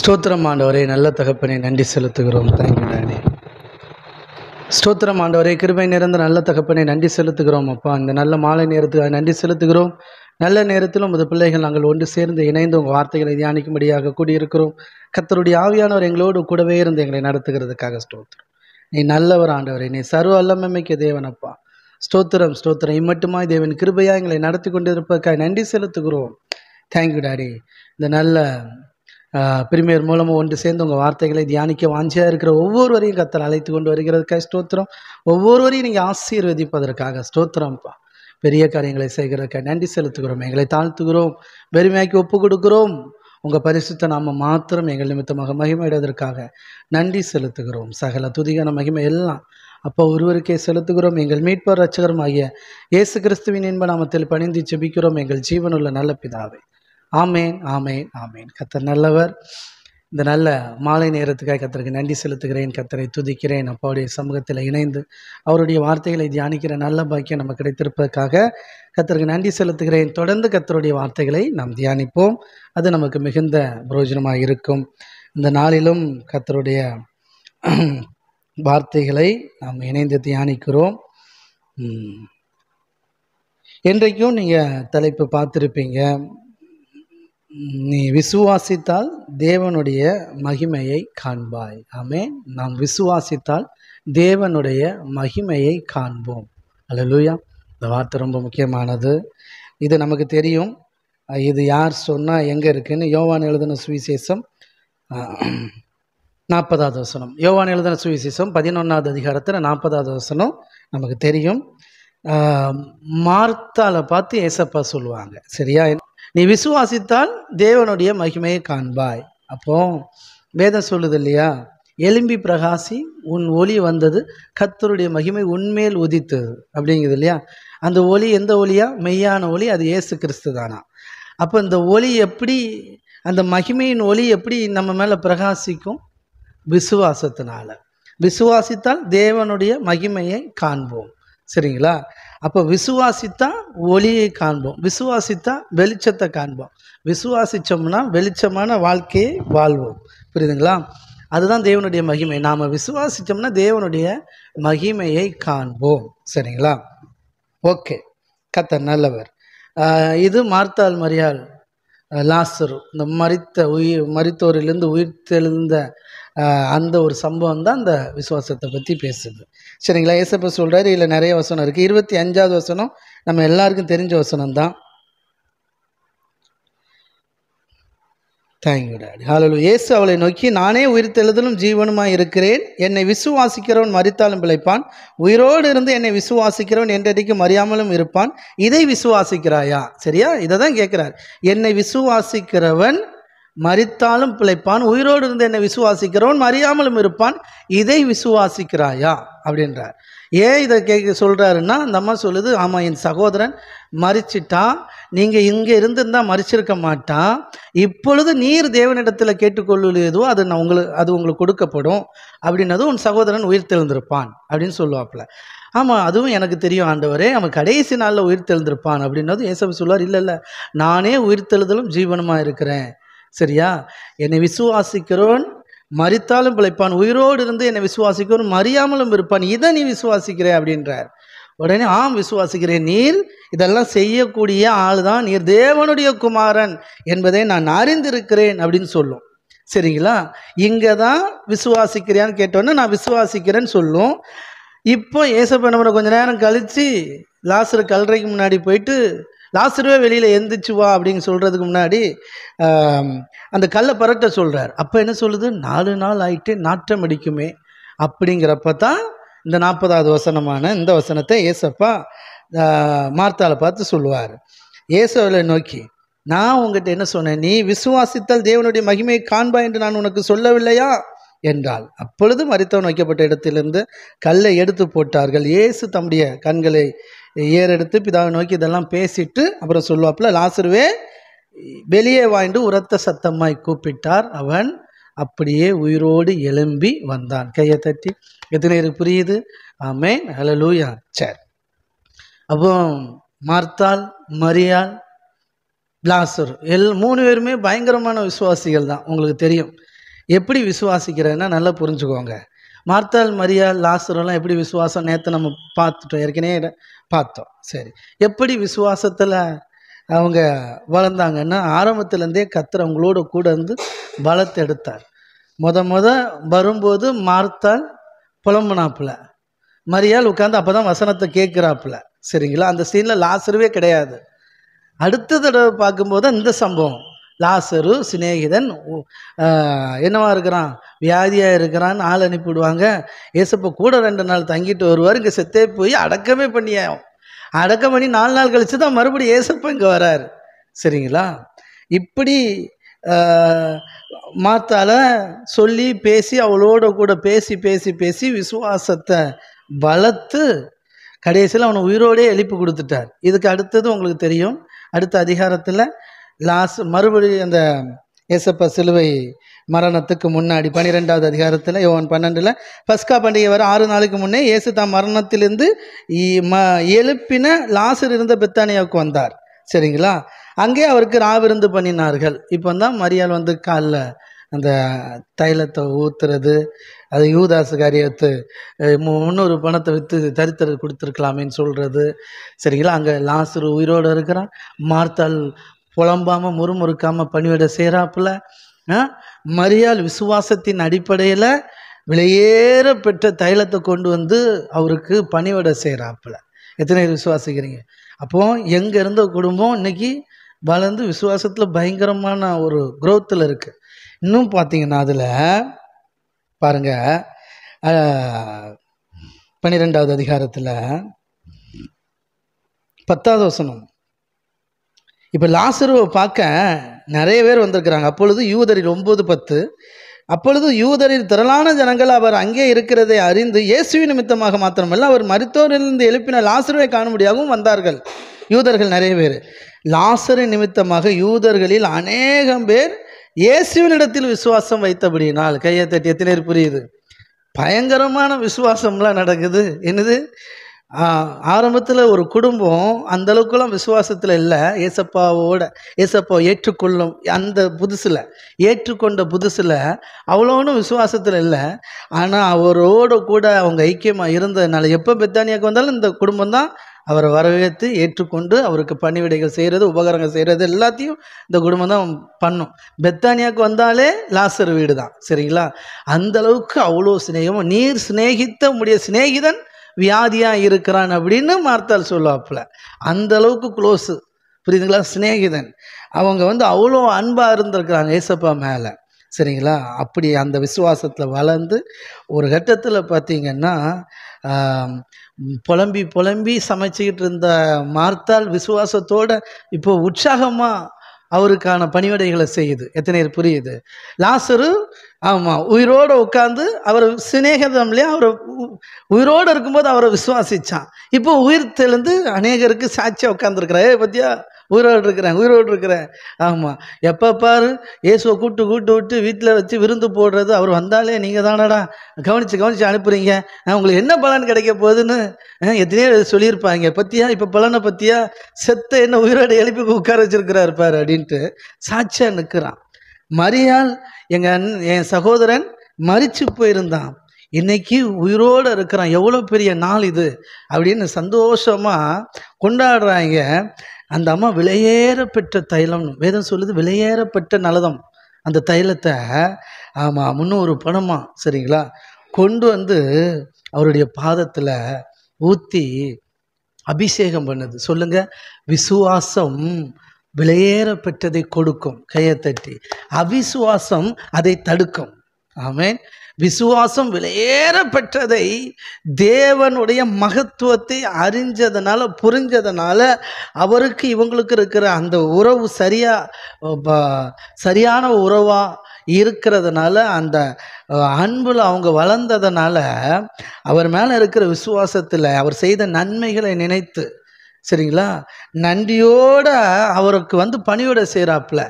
ஸ்தோத்திரம் ஆண்டவரே, நல்ல தகப்பனே, நன்றி செலுத்துகிறோம். Thank you daddy. ஸ்தோத்திரம் ஆண்டவரே, கிருபை நிறைந்த நல்ல தகப்பனே, நன்றி செலுத்துகிறோம். அப்பா, இந்த நல்ல மாலை நேரத்துக்கு நன்றி செலுத்துகிறோம். நல்ல நேரத்திலும் உமது பிள்ளைகள் நாங்கள் ஒன்று சேர்ந்து இணைந்து உங்கள் வார்த்தைகளை தியானிக்கும்படியாக கூடியிருக்கிறோம். கர்த்தருடைய ஆவியானவர் எங்களோடு கூடவே இருந்து எங்களை நடத்துகிறதுக்காக ஸ்தோத்திரம். நீ நல்லவர் ஆண்டவரே, நீ சர்வ அல்லமைக்கு தேவனப்பா. ஸ்தோத்திரம் ஸ்தோத்திரம். இம்மட்டுமாய் தேவன் கிருபையாக எங்களை நடத்தி கொண்டிருப்பதற்காக நன்றி செலுத்துகிறோம். Thank you daddy. இந்த நல்ல பிரிமியர் மூலமாக ஒன்று சேர்ந்து உங்கள் வார்த்தைகளை தியானிக்க வாஞ்சியாக இருக்கிற ஒவ்வொருவரையும் கர்த்தர் அழைத்து கொண்டு வருகிறதுக்காக ஸ்தோத்திரம். ஒவ்வொருவரையும் நீங்கள் ஆசீர்வதிப்பதற்காக ஸ்தோத்திரம்ப்பா. பெரிய காரியங்களை செய்கிறதுக்காக நன்றி செலுத்துகிறோம். எங்களை தாழ்த்துகிறோம், பெருமையாக்கி ஒப்பு கொடுக்கிறோம். உங்கள் பரிசுத்த நாம மாத்திரம் எங்கள் நிமித்தமாக மகிமையிடுவதற்காக நன்றி செலுத்துகிறோம். சகல துதிகான மகிமை எல்லாம் அப்போ ஒருவருக்கே செலுத்துகிறோம். எங்கள் மீட்பர் இரட்சகரும் ஆகிய இயேசு கிறிஸ்துவின் இன்ப நாமத்தில் பணிந்து ஜெபிக்கிறோம் எங்கள் ஜீவனுள்ள நல்ல பிதாவே. ஆமேன் ஆமேன் ஆமேன். கர்த்தர் நல்லவர். இந்த நல்ல மாலை நேரத்துக்காக கர்த்தருக்கு நன்றி செலுத்துகிறேன். கர்த்தரை துதிக்கிறேன். அப்பாவுடைய சமூகத்தில் இணைந்து அவருடைய வார்த்தைகளை தியானிக்கிற நல்ல பாக்கியம் நமக்கு கிடைத்திருப்பதற்காக கர்த்தருக்கு நன்றி செலுத்துகிறேன். தொடர்ந்து கர்த்தருடைய வார்த்தைகளை நாம் தியானிப்போம். அது நமக்கு மிகுந்த பிரயோஜனமாக இருக்கும். இந்த நாளிலும் கர்த்தருடைய வார்த்தைகளை நாம் இணைந்து தியானிக்கிறோம். என்றைக்கும் நீங்கள் தலைப்பு பார்த்துருப்பீங்க, நீ விசுவாசித்தால் தேவனுடைய மகிமையை காண்பாய். ஆமென். நாம் விசுவாசித்தால் தேவனுடைய மகிமையை காண்போம். அல்லேலூயா. இந்த வார்த்தை ரொம்ப முக்கியமானது. இது நமக்கு தெரியும். இது யார் சொன்னால் எங்கே இருக்குன்னு யோவான் எழுதின சுவிசேஷம் 40வது வசனம். யோவான் எழுதின சுவிசேஷம் 11வது அதிகாரத்தில் 40வது வசனம் நமக்கு தெரியும். மார்த்தாளை பார்த்து ஏசப்பா சொல்லுவாங்க, சரியா, நீ விசுவாசித்தால் தேவனுடைய மகிமையை காண்பாய். அப்போ வேதம் சொல்லுது இல்லையா, எலும்பி பிரகாசி உன் ஒளி வந்தது, கர்த்தருடைய மகிமை உன்மேல் உதித்தது அப்படிங்குது இல்லையா. அந்த ஒளி எந்த ஒளியா? மெய்யான ஒளி. அது இயேசு கிறிஸ்து தானா. அப்போ இந்த ஒளி எப்படி, அந்த மகிமையின் ஒளி எப்படி நம்ம மேலே பிரகாசிக்கும்? விசுவாசத்தினால. விசுவாசித்தால் தேவனுடைய மகிமையை காண்போம். சரிங்களா? அப்போ விசுவாசித்தா ஒளியை காண்போம், விசுவாசித்தா வெளிச்சத்தை காண்போம், விசுவாசித்தோம்னா வெளிச்சமான வாழ்க்கையை வாழ்வோம். புரியுதுங்களா? அதுதான் தேவனுடைய மகிமை. நாம் விசுவாசித்தோம்னா தேவனுடைய மகிமையை காண்போம். சரிங்களா? ஓகே. கர்த்தர் நல்லவர். இது மார்த்தாள் மரியாள் லாசரு, இந்த மரித்தோரிலிருந்து உயிர்த்தெழுந்த அந்த ஒரு சம்பவம் தான் இந்த விசுவாசத்தை பற்றி பேசுது. சரிங்களா? ஏசப்பா சொல்கிறாரு, இல்லை நிறைய வசனம் இருக்குது. 25வது வசனம் நம்ம எல்லாருக்கும் தெரிஞ்ச வசனம் தான். Thank you daddy. ஹல்லேலூயா. இயேசு அவளை நோக்கி, நானே உயிர்த்தெழுதலும் ஜீவனுமாய் இருக்கிறேன். என்னை விசுவாசிக்கிறவன் மரித்தாலும் பிழைப்பான், உயிரோடு இருந்து என்னை விசுவாசிக்கிறவன் என்றைக்கும் மறியாமலும் இருப்பான். இதை விசுவாசிக்கிறாயா? சரியா? இதை தான் கேட்குறார். என்னை விசுவாசிக்கிறவன் மரித்தாலும் பிழைப்பான், உயிரோடு இருந்து என்னை விசுவாசிக்கிறவன் மறியாமலும் இருப்பான். இதை விசுவாசிக்கிறாயா அப்படின்றார். ஏன் இதை சொல்கிறாருன்னா, அந்த அம்மா சொல்லுது, ஆமாம், என் சகோதரன் மரிச்சிட்டான், நீங்கள் இங்கே இருந்திருந்தால் மறிச்சிருக்க மாட்டான். இப்பொழுது நீர் தேவனிடத்தில் கேட்டுக்கொள்ளுதோ அது உங்களுக்கு கொடுக்கப்படும் அப்படின்னதும் உன் சகோதரன் உயிர் தெழுந்திருப்பான் அப்படின்னு சொல்லுவாப்புல. ஆமாம், அதுவும் எனக்கு தெரியும் ஆண்டவரே, அவன் கடைசி நாளில் உயிர் தெழுந்திருப்பான் அப்படின்னதும் ஏசப்பா சொல்லுவார், இல்லை இல்லை, நானே உயிர் தெழுதலும் ஜீவனுமாக இருக்கிறேன். சரியா? என்னை விசுவாசிக்கிறவன் மரித்தாலும் பிழைப்பான், உயிரோடு இருந்து என்னை விசுவாசிக்கிறவன் மறியாமலும் இருப்பான். இதை நீ விசுவாசிக்கிற அப்படின்றார். உடனே ஆம் விசுவாசிக்கிறேன், நீர் இதெல்லாம் செய்யக்கூடிய ஆள் தான், நீர் தேவனுடைய குமாரன் என்பதை நான் அறிந்திருக்கிறேன் அப்படின்னு சொல்லும். சரிங்களா? இங்கே தான் விசுவாசிக்கிறியான்னு கேட்டோன்னே நான் விசுவாசிக்கிறேன்னு சொல்லும். இப்போ ஏசப்பா நம்மளை கொஞ்ச நேரம் கழித்து லாசரு கல்லறைக்கு முன்னாடி போயிட்டு, லாசருவே வெளியில் எந்திரிச்சு வா அப்படின்னு சொல்கிறதுக்கு முன்னாடி அந்த கல்லை பரட்ட சொல்கிறார். அப்போ என்ன சொல்லுது? 4 நாள் ஆகிட்டு நாற்றம் அடிக்குமே அப்படிங்கிறப்ப தான் இந்த 40வது வசனமான இந்த வசனத்தை ஏசப்பா மார்த்தாளை பார்த்து சொல்லுவார். ஏசவளை நோக்கி, நான் உங்ககிட்ட என்ன சொன்னேன்? நீ விசுவாசித்தால் தேவனுடைய மகிமையை காண்பா என்று நான் உனக்கு சொல்லவில்லையா என்றால். அப்பொழுது மரித்தவன் வைக்கப்பட்ட இடத்திலிருந்து கல்லை எடுத்து போட்டார்கள். இயேசு தம்முடைய கண்களை ஏறெடுத்து பிதாவை நோக்கி இதெல்லாம் பேசிட்டு அப்புறம் சொல்லுவாப்புல, லாசருவே வெளியே வாய்ந்து உரத்த சத்தமாய் கூப்பிட்டார். அவன் அப்படியே உயிரோடு எழும்பி வந்தான். கையை தட்டி. எத்தனை பேருக்கு புரியுது? ஆமென். ஹல்லேலூயா. சரி, அப்போ மார்த்தாள், மரியாள், லாசரு 3 பேருமே பயங்கரமான விசுவாசிகள் தான். உங்களுக்கு தெரியும், எப்படி விசுவாசிக்கிறேன்னா நல்லா புரிஞ்சுக்கோங்க. மார்த்தாள், மரியாள், லாசருலாம் எப்படி விசுவாசம் நேற்று நம்ம பார்த்துட்டோம், ஏற்கனவே பார்த்தோம். சரி, எப்படி விசுவாசத்தில் அவங்க வளர்ந்தாங்கன்னா, ஆரம்பத்துலேருந்தே கர்த்தர் அவங்களோட கூட இருந்து பலத்தை எடுத்தார். முத வரும்போது மார்த்தாள் புலம்புனாப்புல, மரியாள் உட்காந்து அப்போ தான் வசனத்தை கேட்குறாப்புல. சரிங்களா? அந்த சீனில் லாசருவே கிடையாது. அடுத்த தடவை பார்க்கும்போது இந்த சம்பவம், லாசரு சிநேகிதன் என்னவா இருக்கிறான், வியாதியாக இருக்கிறான்னு ஆள் அனுப்பிவிடுவாங்க. ஏசப்பா கூட 2 நாள் தங்கிட்டு வருவார். இங்கே செத்தே போய் அடக்கமே அடக்கம் பண்ணி 4 நாள் கழித்து தான் மறுபடியும் ஏசப்பா இங்கே வராரு. சரிங்களா? இப்படி மாத்தால சொல்லி பேசி அவளோட கூட பேசி பேசி பேசி விசுவாசத்தை வளர்த்து கடைசியில் அவனை உயிரோடே எழுப்பி கொடுத்துட்டார். இதுக்கு அடுத்தது உங்களுக்கு தெரியும், அடுத்த அதிகாரத்தில் மறுபடியும் அந்த ஏசப்பா சிலுவை மரணத்துக்கு முன்னாடி 12வது அதிகாரத்தில் யோவான் 12ல் பஸ்கா பண்டிகை வர 6 நாளுக்கு முன்னே இயேசு தாம் மரணத்திலிருந்து எழுப்பின லாசர் இருந்த பெத்தானியாவுக்கு வந்தார். சரிங்களா? அங்கே அவருக்கு ராவிருந்து பண்ணினார்கள். இப்போ தான் மரியாள் வந்து காலில் அந்த தைலத்தை ஊற்றுறது, அது யூதாசு காரியத்து 300 பணத்தை விற்று தரித்திரர் கொடுத்துருக்கலாமேன்னு சொல்கிறது. சரிங்களா? அங்கே லாசரு உயிரோடு இருக்கிறான். மார்த்தாள் புலம்பாமல் முறுமுறுக்காமல் பணிவிட செய்கிறாப்புல. மரியாள் விசுவாசத்தின் அடிப்படையில் விலையேற பெற்ற தைலத்தை கொண்டு வந்து அவருக்கு பணிவிட செய்கிறாப்புல. எத்தனை பேர் விசுவாசிக்கிறீங்க? அப்போது எங்கே இருந்த குடும்பம் இன்னைக்கு வளர்ந்து விசுவாசத்தில் பயங்கரமான ஒரு குரோத்தில் இருக்குது. இன்னும் பார்த்தீங்கன்னா அதில் பாருங்கள், 12வது அதிகாரத்தில் 10வது வசனம். இப்போ லாசருவை பார்க்க நிறைய பேர் வந்திருக்கிறாங்க. அப்பொழுது யூதரில் 9:10, அப்பொழுது யூதரில் திரளான ஜனங்கள் அவர் அங்கே இருக்கிறதை அறிந்து இயேசுவின் நிமித்தமாக மாத்திரமல்ல அவர் மரித்தோரிலிருந்து எழுப்பின லாசருவை காணும்படியாகவும் வந்தார்கள். யூதர்கள் நிறைய பேர். லாசரின் நிமித்தமாக யூதர்களில் அநேகம் பேர் இயேசுவினிடத்தில் விசுவாசம் வைத்தபடியினால், கையை தட்டி எத்தனை பேர் புரியுது? பயங்கரமான விசுவாசம்லாம் நடக்குது. என்னது, ஆரம்பத்தில் ஒரு குடும்பம் அந்த அளவுக்குலாம் விசுவாசத்தில் இல்லை. ஏசப்பா ஏற்றுக்கொள்ளும் அந்த ஏற்றுக்கொண்ட புதுசில் அவ்வளோன்னு விசுவாசத்தில் இல்லை. ஆனால் அவரோட கூட அவங்க ஐக்கியமாக இருந்ததுனால எப்போ பெத்தானியாவுக்கு வந்தாலும் இந்த குடும்பம் தான் அவரை வரவேற்று ஏற்றுக்கொண்டு அவருக்கு பணிவிடைகள் செய்கிறது, உபகாரங்கள் செய்கிறது எல்லாத்தையும் இந்த குடும்பம் தான் பண்ணும். பெத்தானியாவுக்கு வந்தாலே லாசர் வீடு தான். சரிங்களா? அந்த அளவுக்கு அவ்வளோ சிநேகமும், நீர் சிநேகித்த உடைய சிநேகிதன் வியாதியாக இருக்கிறான் அப்படின்னு மார்த்தாள் சொல்லுவாப்புல. அந்த அளவுக்கு க்ளோஸு, புரியுதுங்களா? சிநேகிதன். அவங்க வந்து அவ்வளோ அன்பாக இருந்திருக்கிறாங்க ஏசப்பா மேலே. சரிங்களா? அப்படி அந்த விசுவாசத்தில் வளர்ந்து ஒரு கட்டத்தில் பார்த்திங்கன்னா புலம்பி சமைச்சிக்கிட்டு இருந்த மார்த்தாள் விசுவாசத்தோடு இப்போ உற்சாகமாக அவருக்கான பணிவிடைகளை செய்யுது. எத்தனை பேர் புரியுது? லாசரு ஆமாம் உயிரோடு உட்காந்து அவர் சிநேகிதம்லையே அவர் உயிரோடு இருக்கும்போது அவரை விசுவாசித்தான். இப்போ உயிர் தெளிந்து அநேகருக்கு சாட்சியாக உட்காந்துருக்குறேன். பற்றியா உயிரோடு இருக்கிறேன். ஆமாம், எப்போ பாரு இயேசுவை கூட்டு விட்டு வீட்டில் வச்சு விருந்து போடுறது, அவர் வந்தாலே நீங்கள் தானடா கவனித்து அனுப்புகிறீங்க, உங்களுக்கு என்ன பலன் கிடைக்க போகுதுன்னு எத்தனையோ சொல்லியிருப்பாங்க. பற்றியா இப்போ பலனை பற்றியா, செத்த என்ன உயிரோடு எழுப்பி உட்கார வச்சிருக்கிறார் பாரு அப்படின்ட்டு சாட்சியாக நிற்கிறான். மரியாள் என் சகோதரன் மரிச்சு போயிருந்தான், இன்னைக்கு உயிரோடு இருக்கிறான், எவ்வளோ பெரிய நாள் இது அப்படின்னு சந்தோஷமாக கொண்டாடுறாங்க. அந்த அம்மா விலையேற பெற்ற தைலம், வேதம் சொல்லுது விலையேற பெற்ற நலதம், அந்த தைலத்தை ஆமாம் 300 பணமா, சரிங்களா, கொண்டு வந்து அவருடைய பாதத்தில் ஊற்றி அபிஷேகம் பண்ணுது. சொல்லுங்க, விசுவாசம் விலையேற பெற்றதை கொடுக்கும். கையை தட்டி. அவிசுவாசம் அதை தடுக்கும். ஆமென். விசுவாசம் விலையேற பெற்றதை, தேவனுடைய மகத்துவத்தை அறிஞ்சதுனால புரிஞ்சதுனால அவருக்கு இவங்களுக்கு இருக்கிற அந்த உறவு சரியான உறவாக இருக்கிறதுனால, அந்த அன்பில் அவங்க வளர்ந்ததுனால, அவர் மேலே இருக்கிற விசுவாசத்தில் அவர் செய்த நன்மைகளை நினைத்து, சரிங்களா, நன்றியோடு அவருக்கு வந்து பணியோட செய்கிறாப்புல.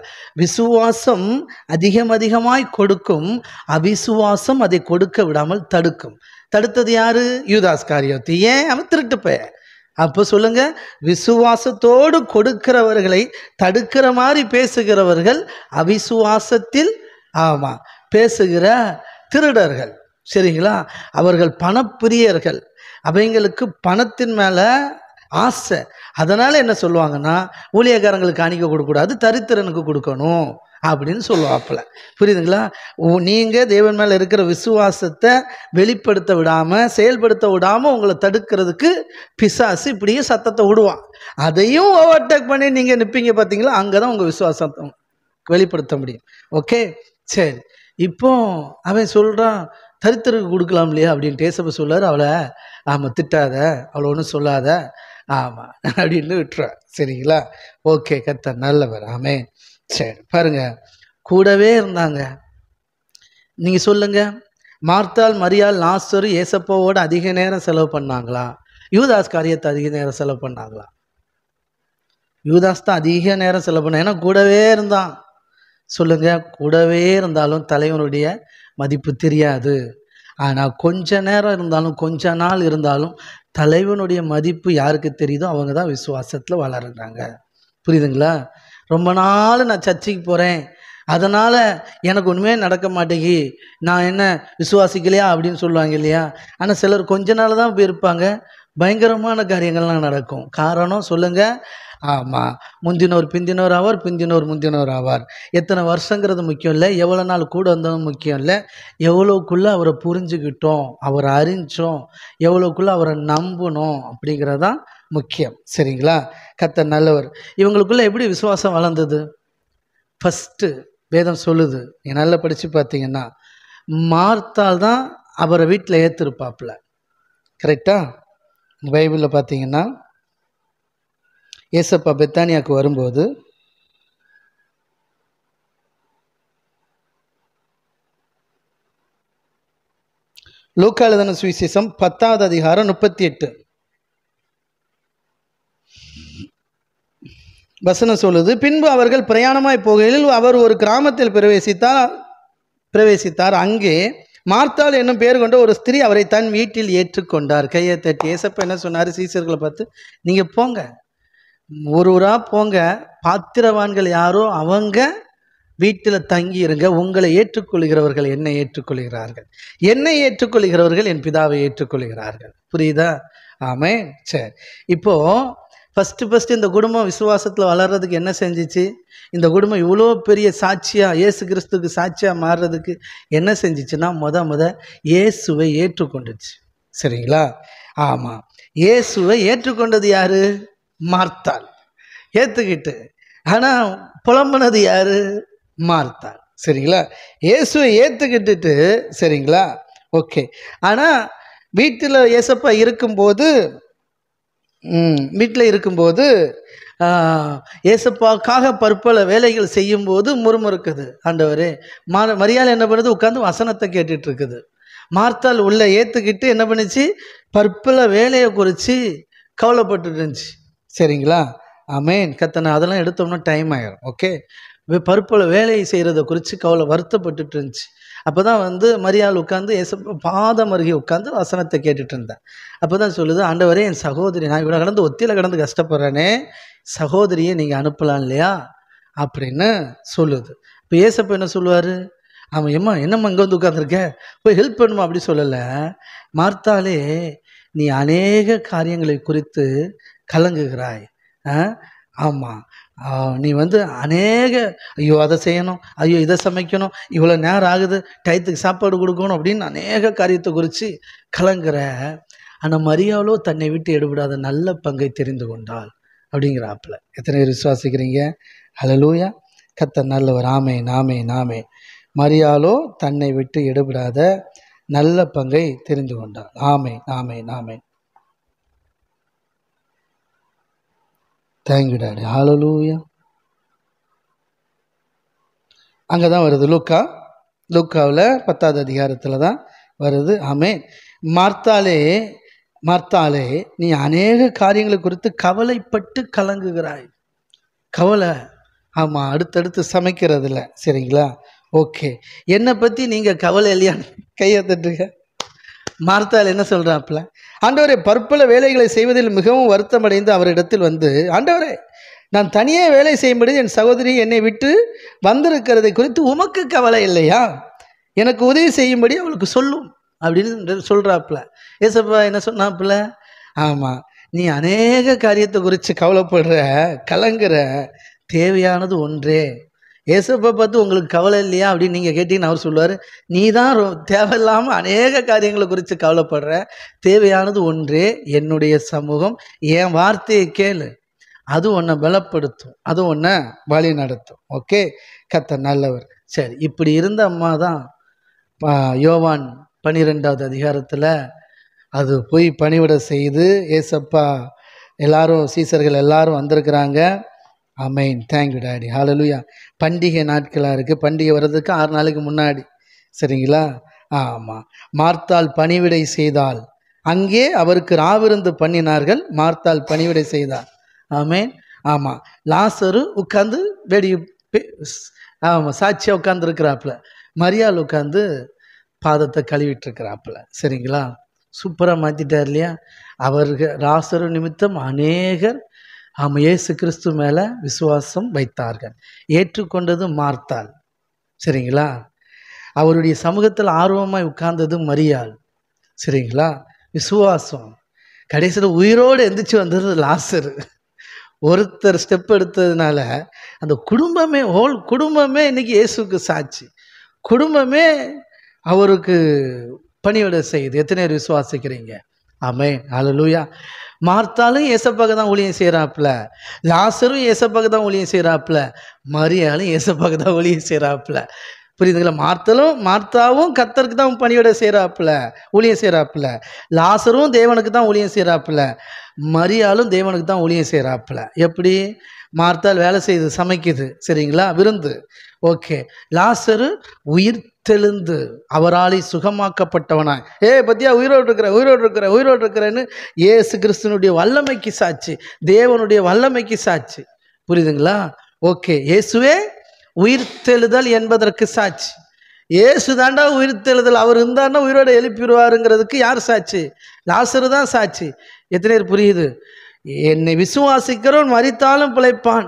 விசுவாசம் அதிகமாய் கொடுக்கும், அவிசுவாசம் அதை கொடுக்க விடாமல் தடுக்கும். தடுத்தது யாரு? யூதாஸ் காரியோத்து. ஏன்? அவன் திருட்டு போய. அப்போ சொல்லுங்க, விசுவாசத்தோடு கொடுக்கிறவர்களை தடுக்கிற மாதிரி பேசுகிறவர்கள் அவிசுவாசத்தில் பேசுகிற திருடர்கள். சரிங்களா? அவர்கள் பணப்பிரியர்கள். அவங்களுக்கு பணத்தின் மேலே ஆசை. அதனால் என்ன சொல்லுவாங்கன்னா, ஊழியக்காரங்களுக்கு காணிக்க கொடுக்கக்கூடாது, தரித்திரனுக்கு கொடுக்கணும் அப்படின்னு சொல்லுவாப்புல. புரியுதுங்களா? நீங்கள் தேவன் மேலே இருக்கிற விசுவாசத்தை வெளிப்படுத்த விடாமல், செயல்படுத்த விடாமல் உங்களை தடுக்கிறதுக்கு பிசாசு இப்படியே சத்தத்தை விடுவான். அதையும் ஓவர்டேக் பண்ணி நீங்கள் நிற்பீங்க பார்த்தீங்களா? அங்கே தான் உங்கள் விசுவாசத்தை வெளிப்படுத்த முடியும். ஓகே, சரி. இப்போ அவன் சொல்கிறான், தரித்திரருக்கு கொடுக்கலாம் இல்லையா அப்படின்ட்டு ஏசப்ப சொல்லார். அவளை ஆமாம் திட்டாத, அவளை ஒன்றும் சொல்லாத, ஆமாம் அப்படின்னு விட்டுறான். சரிங்களா? ஓகே, கர்த்தர் நல்லவர். ஆமென். சரி, பாருங்க, கூடவே இருந்தாங்க. நீங்கள் சொல்லுங்க, மார்த்தாள், மரியாள், லாசரு ஏசப்பாவோட அதிக நேரம் செலவு பண்ணாங்களா? யூதாஸ் காரியத்தை அதிக நேரம் செலவு பண்ணாங்களா? யூதாஸ் தான் அதிக நேரம் செலவு பண்ண. ஏன்னா கூடவே இருந்தான். சொல்லுங்க, கூடவே இருந்தாலும் தலைவனுடைய மதிப்பு தெரியாது. ஆனால் கொஞ்ச நேரம் இருந்தாலும், கொஞ்ச நாள் இருந்தாலும் தலைவனுடைய மதிப்பு யாருக்கு தெரியுதோ அவங்க தான் விசுவாசத்தில் வளருறாங்க. புரியுதுங்களா? ரொம்ப நாள் நான் சர்ச்சைக்கு போகிறேன், அதனால் எனக்கு ஒன்றுமே நடக்க மாட்டேங்கி, நான் என்ன விசுவாசிக்கலையா அப்படின்னு சொல்லுவாங்க இல்லையா? ஆனால் சிலர் கொஞ்ச நாள் தான் போயிருப்பாங்க, பயங்கரமான காரியங்கள்லாம் நடக்கும். காரணம் சொல்லுங்கள். ஆமாம், முந்தினோர் பிந்தினோர் ஆவார், பிந்தினோர் முந்தினோர் ஆவார். எத்தனை வருஷங்கிறது முக்கியம் இல்லை, எவ்வளோ நாள் கூட வந்ததும் முக்கியம் இல்லை, எவ்வளோக்குள்ளே அவரை புரிஞ்சுக்கிட்டோம், அவரை அறிஞ்சோம், எவ்வளோக்குள்ளே அவரை நம்பணும் அப்படிங்கிறதான் முக்கியம். சரிங்களா? கர்த்தர் நல்லவர். இவங்களுக்குள்ளே எப்படி விசுவாசம் வளர்ந்தது? ஃபஸ்ட்டு வேதம் சொல்லுது, நீங்கள் நல்லா படித்து பார்த்தீங்கன்னா, மார்த்தாள் தான் அவரை வீட்டில் ஏற்றிருப்பாப்புல. கரெக்டாக? பைபிளில் பார்த்தீங்கன்னா, ஏசப்பா பெத்தானியாவுக்கு வரும்போது லூக்கா எழுதின சுவிசேஷம் 10வது அதிகாரம் 38 வசனம் சொல்லுது, பின்பு அவர்கள் பிரயாணமாய் போகையில் அவர் ஒரு கிராமத்தில் பிரவேசித்தார். அங்கே மார்த்தாள் என்னும் பேர் கொண்ட ஒரு ஸ்திரீ அவரை தன் வீட்டில் ஏற்றுக்கொண்டார். கையை தட்டி ஏசப்பா என்ன சொன்னார்? சீசர்களை பார்த்து, நீங்கள் போங்க, ஒரு ஊராக போங்க, பாத்திரவான்கள் யாரோ அவங்க வீட்டில் தங்கி இருங்க, உங்களை ஏற்றுக்கொள்கிறவர்கள் என்னை ஏற்றுக்கொள்கிறார்கள், என்னை ஏற்றுக்கொள்கிறவர்கள் என் பிதாவை ஏற்றுக்கொள்கிறார்கள். புரியுதா? ஆமென். சரி, இப்போது ஃபஸ்ட்டு இந்த குடும்பம் விசுவாசத்தில் வளர்கிறதுக்கு என்ன செஞ்சிச்சு? இந்த குடும்பம் இவ்வளோ பெரிய சாட்சியாக, இயேசு கிறிஸ்துக்கு சாட்சியாக மாறுறதுக்கு என்ன செஞ்சிச்சுன்னா, முத இயேசுவை ஏற்றுக்கொண்டுச்சு. சரிங்களா? ஆமாம், இயேசுவை ஏற்றுக்கொண்டது யாரு? மார்த்தாள். ஏற்றுக்கிட்டு ஆனால் புலம்புனது யாரு? மார்த்தாள். சரிங்களா? இயேசுவை ஏற்றுக்கிட்டுட்டு, சரிங்களா? ஓகே. ஆனால் வீட்டில் ஏசப்பா இருக்கும்போது, வீட்டில் இருக்கும்போது ஏசப்பாக்காக பற்பல வேலைகள் செய்யும்போது முறுமுறுக்குது. ஆண்டவரே, மரியாள் என்ன பண்ணுது? உட்காந்து வசனத்தை கேட்டுட்டு இருக்குது. மார்த்தாள் உள்ள ஏற்றுக்கிட்டு என்ன பண்ணிச்சு? பற்பல வேலையை குறித்து கவலைப்பட்டு இருந்துச்சு. சரிங்களா? ஆமென். கத்தனை அதெல்லாம் எடுத்தோம்னா டைம் ஆகிடும். ஓகே, பற்பல வேலையை செய்கிறத குறித்து வருத்தப்பட்டுட்டு இருந்துச்சு. அப்போ தான் மரியாள் உட்காந்து ஏசப்பா பாதம் அருகே உட்காந்து வசனத்தை கேட்டுட்டு இருந்தேன். அப்போ தான் சொல்லுது, ஆண்டவரே, என் சகோதரி, நான் இவ்வளோ கடந்து ஒத்தியில் கடந்து கஷ்டப்படுறேனே, சகோதரியை நீங்கள் அனுப்பலாம் இல்லையா அப்படின்னு சொல்லுது. இப்போ ஏசப்பா என்ன சொல்லுவார்? ஆமாம், என்னம்மா இங்கே உட்காந்துருக்க, போய் ஹெல்ப் பண்ணுமா அப்படி சொல்லலை. மார்த்தாளே, நீ அநேக காரியங்களை குறித்து கலங்குகிறாய். ஆமாம், நீ அநேக, ஐயோ அதை செய்யணும், ஐயோ இதை சமைக்கணும், இவ்வளோ நேரம் ஆகுது, டயத்துக்கு சாப்பாடு கொடுக்கணும் அப்படின்னு அநேக காரியத்தை குறித்து கலங்குற. ஆனால் மரியாளோ தன்னை விட்டு எடுபடாத நல்ல பங்கை தெரிந்து கொண்டாள் அப்படிங்கிறாப்புல. எத்தனை பேர் விசுவாசிக்கிறீங்க? ஹல்லேலூயா. கர்த்தர் நல்லவர். ஆமென், ஆமென், ஆமென். மரியாளோ தன்னை விட்டு எடுபடாத நல்ல பங்கை தெரிந்து கொண்டாள். Amen, amen, amen. Thank you daddy. Hallelujah. அங்கே தான் வருது, லூக்காவில் 10வது அதிகாரத்தில் தான் வருது. ஆமென். மார்த்தாளே, நீ அநேக காரியங்களை குறித்து கவலைப்பட்டு கலங்குகிறாய். கவலை, ஆமாம், அடுத்தடுத்து சமைக்கிறதில்ல. சரிங்களா? ஓகே, என்னை பற்றி நீங்கள் கவலை இல்லையான்னு கையை தட்டுங்க. மார்த்தாள் என்ன சொல்கிறாப்புல? ஆண்டவரே, பற்பல வேலைகளை செய்வதில் மிகவும் வருத்தமடைந்து அவரிடத்தில் ஆண்டவரே, நான் தனியே வேலை செய்யும்படி என் சகோதரி என்னை விட்டு வந்திருக்கிறதை குறித்து உமக்கு கவலை இல்லையா? எனக்கு உதவி செய்யும்படி அவளுக்கு சொல்லும் அப்படின்னு சொல்கிறாப்புல. ஏசப்பா என்ன சொன்னாப்புல? ஆமாம், நீ அநேக காரியத்தை குறித்து கவலைப்படுற, கலங்குற, தேவையானது ஒன்றே. ஏசப்பா பார்த்து உங்களுக்கு கவலை இல்லையா அப்படின்னு நீங்கள் கேட்டீங்கன்னு அவர் சொல்லுவார், நீ தான் தேவையில்லாமல் அநேக காரியங்களை குறித்து கவலைப்படுற, தேவையானது ஒன்றே, என்னுடைய சமூகம், என் வார்த்தையை கேளு, அது உன்னை பலப்படுத்தும், அது உன்னை வழி நடத்தும். ஓகே, கர்த்தர் நல்லவர். சரி, இப்படி இருந்த அம்மா தான் யோவான் 12வது அதிகாரத்தில் அது போய் பணிவிட செய்து, ஏசப்பா எல்லாரும் சீசர்கள் எல்லாரும் வந்திருக்கிறாங்க. ஆமென், தேங்க்யூ டாடி, ஹல்லேலூயா. பண்டிகை நாட்களாக இருக்குது, பண்டிகை வர்றதுக்கு 6 நாளைக்கு முன்னாடி, சரிங்களா? ஆமாம், மார்த்தாள் பணிவிடை செய்தாள், அங்கே அவருக்கு ராவிருந்து பண்ணினார்கள், மார்த்தாள் பணிவிடை செய்தாள். ஆமென். ஆமாம், லாசரு உட்காந்து ஆமாம் சாட்சியாக உட்காந்துருக்கிறாப்புல, மரியாள் உட்காந்து பாதத்தை கழுவிட்டு இருக்கிறாப்புல, சரிங்களா? சூப்பராக மாற்றிட்டார் இல்லையா? அவர்கள் லாசரு நிமித்தம் அநேகர் இயேசு கிறிஸ்து மேலே விசுவாசம் வைத்தார்கள். ஏற்றுக்கொண்டது மார்த்தாள், சரிங்களா? அவருடைய சமூகத்தில் ஆர்வமாய் உட்கார்ந்தது மரியாள், சரிங்களா? விசுவாசம். கடைசியில் உயிரோடு எந்திரிச்சு வந்தது லாசரு. ஒருத்தர் ஸ்டெப் எடுத்ததுனால அந்த குடும்பமே, ஹோல் குடும்பமே இன்னைக்கு இயேசுக்கு சாட்சி, குடும்பமே அவருக்கு பணிவிட செய்யுது. எத்தனை பேர் விசுவாசிக்கிறீங்க? ஆமென், ஹல்லேலூயா. மார்த்தாலும் ஏசப்பாக்கு தான் ஊழியம் செய்கிறாப்புல, லாசரும் ஏசப்பாக்கு தான் ஊழியம் செய்கிறாப்புல, மரியாளும் ஏசப்பாக்கு தான் ஊழியம் செய்கிறாப்புல. புரியுதுங்களா? மார்த்தாவும் கர்த்தருக்கு தான் பணிவிட செய்கிறாப்புல, ஊழியம் செய்கிறாப்புல. லாசரும் தேவனுக்கு தான் ஊழியம் செய்கிறாப்புல, மரியாளும் தேவனுக்கு தான் ஊழியம் செய்கிறாப்புல. எப்படி? மார்த்தாள் வேலை செய்து சமைக்குது, சரிங்களா? விருந்து. ஓகே, லாசரு உயிர் தெழுந்து அவராலே சுகமாக்கப்பட்டவனாய், பத்தியா உயிரோடு இருக்கிறேன்னு இயேசு கிறிஸ்துனுடைய வல்லமைக்கு சாட்சி, தேவனுடைய வல்லமைக்கு சாட்சி. புரியுதுங்களா? ஓகே, இயேசுவே உயிர்த்தெழுதல் என்பதற்கு சாட்சி. இயேசு தாண்டா உயிர்த்தெழுதல், அவர் இருந்தாண்டா உயிரோட எழுப்பிடுவாருங்கிறதுக்கு யார் சாட்சி? லாசரு தான் சாட்சி. எத்தனை பேர் புரியுது? என்னை விசுவாசிக்கிறவன் மரித்தாலும் பிழைப்பான்,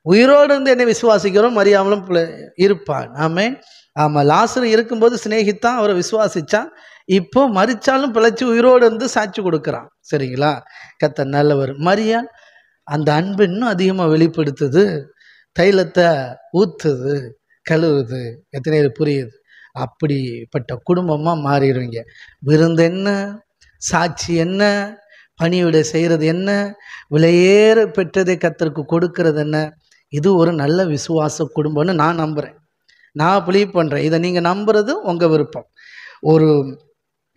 உயிரோடு இருந்து என்னை விசுவாசிக்கிறவன் மரியாமலும் இருப்பான். ஆமென். ஆமாம், லாசரு இருக்கும்போது சிநேகித்தான், அவரை விசுவாசித்தான், இப்போ மரித்தாலும் பிழைச்சி உயிரோடு இருந்து சாட்சி கொடுக்குறான், சரிங்களா? கர்த்தர் நல்லவர். மரியாள் அந்த அன்பு இன்னும் அதிகமாக வெளிப்படுத்துது, தைலத்தை ஊற்றுது, கழுவுது. எத்தனை பேர் புரியுது? அப்படிப்பட்ட குடும்பமாக மாறிடுவீங்க. விருந்து என்ன, சாட்சி என்ன, பணிவிட செய்கிறது என்ன, விலையேற பெற்றதை கர்த்தருக்கு கொடுக்கறது என்ன, இது ஒரு நல்ல விசுவாச குடும்பம்னு நான் நம்புகிறேன், நான் பிலீவ் பண்ணுறேன். இதை நீங்கள் நம்புறது உங்கள் விருப்பம்.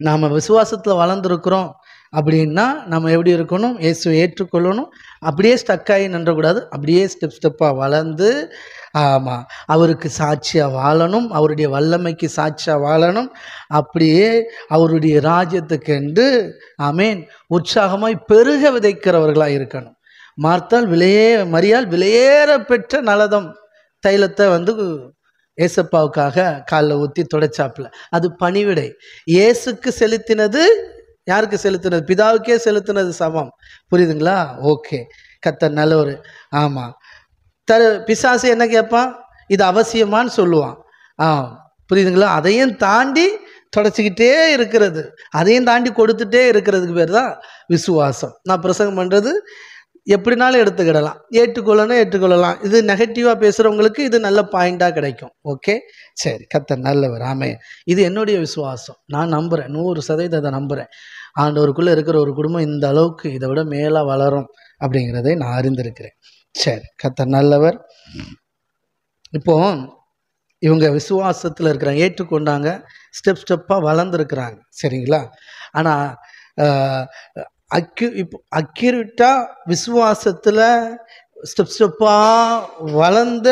நாம் விசுவாசத்தில் வளர்ந்துருக்குறோம் அப்படின்னா நம்ம எப்படி இருக்கணும்? இயேசுவை ஏற்றுக்கொள்ளணும், அப்படியே ஸ்டக்காகி நின்றக்கூடாது, அப்படியே ஸ்டெப்பாக வளர்ந்து, ஆமாம், அவருக்கு சாட்சியாக வாழணும், அவருடைய வல்லமைக்கு சாட்சியாக வாழணும், அப்படியே அவருடைய ராஜ்யத்துக்கென்று ஆமேன் உற்சாகமாய் பெருக விதைக்கிறவர்களாக இருக்கணும். மரியாள் விலையேற பெற்ற நலதம் தைலத்தை ஏசப்பாவுக்காக காலில் ஊற்றி துடைச்சாப்புல, அது பணிவிடை. இயேசுக்கு செலுத்தினது யாருக்கு செலுத்தினது? பிதாவுக்கே செலுத்தினது சமம். புரியுதுங்களா? ஓகே, கர்த்தர் நல்லவர். ஆமாம், பிசாசு என்ன கேட்பான்? இது அவசியமானு சொல்லுவான். புரியுதுங்களா? அதையும் தாண்டி தொடச்சிக்கிட்டே இருக்கிறது, அதையும் தாண்டி கொடுத்துட்டே இருக்கிறதுக்கு பேர் தான் விசுவாசம். நான் பிரசங்கம் பண்ணுறது எப்படினாலும் எடுத்துக்கிடலாம், ஏற்றுக்கொள்ளலாம். இது நெகட்டிவாக பேசுகிறவங்களுக்கு இது நல்ல பாயிண்டாக கிடைக்கும். ஓகே, சரி, கர்த்தர் நல்லவர். ஆமே, இது என்னுடைய விசுவாசம், நான் நம்புகிறேன், 100% நம்புகிறேன். ஆண்டவருக்குள்ளே இருக்கிற ஒரு குடும்பம் இந்த அளவுக்கு இதை விட மேலாக வளரும் அப்படிங்கிறதை நான் அறிந்திருக்கிறேன். சரி, கர்த்தர் நல்லவர். இப்போ இவங்க விசுவாசத்தில் இருக்கிறாங்க, ஏற்றுக்கொண்டாங்க, ஸ்டெப்பாக வளர்ந்துருக்குறாங்க, சரிங்களா? ஆனால் இப்போ அக்யூரேட்டாக விசுவாசத்தில் ஸ்டெப்பாக வளர்ந்த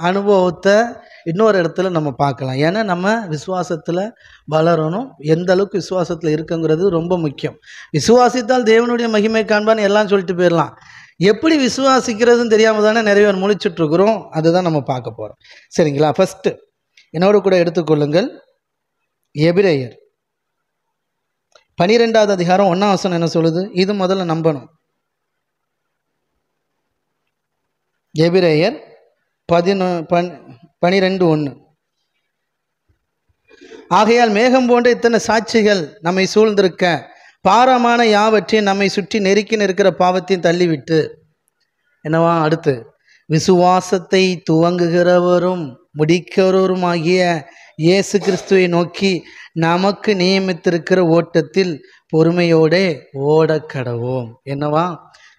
அனுபவத்தை இன்னொரு இடத்துல நம்ம பார்க்கலாம். ஏன்னா நம்ம விசுவாசத்தில் வளரணும், எந்த அளவுக்கு விசுவாசத்தில் இருக்குங்கிறது ரொம்ப முக்கியம். விசுவாசித்தால் தேவனுடைய மகிமை காண்பான்னு எல்லாம் சொல்லிட்டு போயிடலாம், எப்படி விசுவாசிக்கிறதுன்னு தெரியாமல் தானே நிறைய பேர் முழிச்சிட்ருக்குறோம். அதுதான் நம்ம பார்க்க போகிறோம், சரிங்களா? ஃபஸ்ட்டு என்னோட கூட எடுத்துக்கொள்ளுங்கள், எபிரேயர் 12வது அதிகாரம் 1ஆம் வசனம் என்ன சொல்லுது? இது முதல்ல நம்பணும். எபிரேயர் 12:1. ஆகையால் மேகம் போன்ற இத்தனை சாட்சிகள் நம்மை சூழ்ந்திருக்க பாரமான யாவற்றையும் நம்மை சுற்றி நெருக்கி நிற்கிற பாவத்தையும் தள்ளிவிட்டு என்னவா அடுத்து விசுவாசத்தை துவங்குகிறவரும் முடிக்கிறவருமாகிய இயேசு கிறிஸ்துவை நோக்கி நமக்கு நியமித்திருக்கிற ஓட்டத்தில் பொறுமையோடே ஓடக்கடவோம். என்னவா?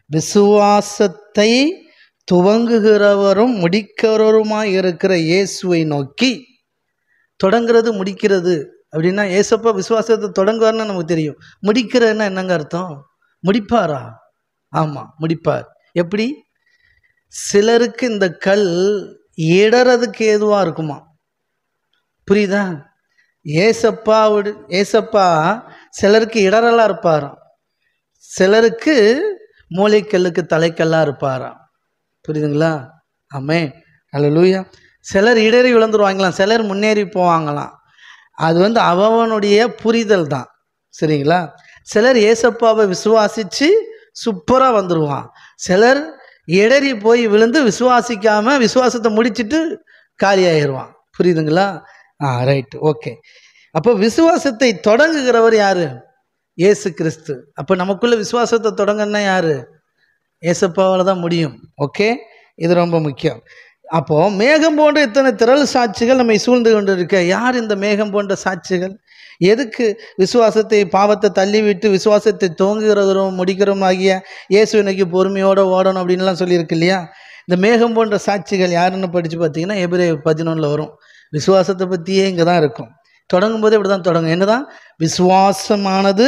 விசுவாசத்தை துவங்குகிறவரும் முடிக்கிறவருமாய் இருக்கிற இயேசுவை நோக்கி. தொடங்கிறது முடிக்கிறது அப்படின்னா ஏசப்பா விசுவாசத்தை தொடங்குவார்னு நமக்கு தெரியும். முடிக்கிறதுன்னா என்னங்க அர்த்தம்? முடிப்பாரா? ஆமாம், முடிப்பார். எப்படி? சிலருக்கு இந்த கல் இடறதுக்கு ஏதுவாக இருக்குமா? புரியுதா? ஏசப்பா சிலருக்கு இடறலாக இருப்பாராம், சிலருக்கு மூளைக்கல்லுக்கு தலைக்கல்லாக இருப்பாராம். புரியுதுங்களா? ஆமென், அல்லேலூயா. சிலர் இடறி விழுந்துருவாங்களாம், சிலர் முன்னேறி போவாங்களாம். அது அவனுடைய புரிதல் தான். சரிங்களா? சிலர் ஏசப்பாவை விசுவாசித்து சூப்பராக வந்துடுவான், சிலர் இடறி போய் விழுந்து விசுவாசிக்காமல் விசுவாசத்தை முடிச்சுட்டு காலியாகிடுவான். புரியுதுங்களா? Right, okay. அப்போ விசுவாசத்தை தொடங்குகிறவர் யாரு? இயேசு கிறிஸ்து. அப்போ நமக்குள்ள விசுவாசத்தை தொடங்கன்னா யாரு? ஏசப்பாவால் தான் முடியும். ஓகே, இது ரொம்ப முக்கியம். அப்போது மேகம் போன்ற இத்தனை திரள் சாட்சிகள் நம்மை சூழ்ந்து கொண்டு இருக்க. யார் இந்த மேகம் போன்ற சாட்சிகள்? எதுக்கு? விசுவாசத்தை பாவத்தை தள்ளிவிட்டு விசுவாசத்தை துவங்குகிறவரும் முடிக்கிறோம் ஆகிய இயேசுவை நோக்கி பொறுமையோடு ஓடணும் அப்படின்லாம் சொல்லியிருக்கு இல்லையா? இந்த மேகம் போன்ற சாட்சிகள் யாருன்னு படித்து பார்த்தீங்கன்னா எபிரேயர் 11 வரும். விசுவாசத்தை பற்றியே இங்கே தான் இருக்கும். தொடங்கும் போதே இப்படி தான் தொடங்கும். என்னதான்? விசுவாசமானது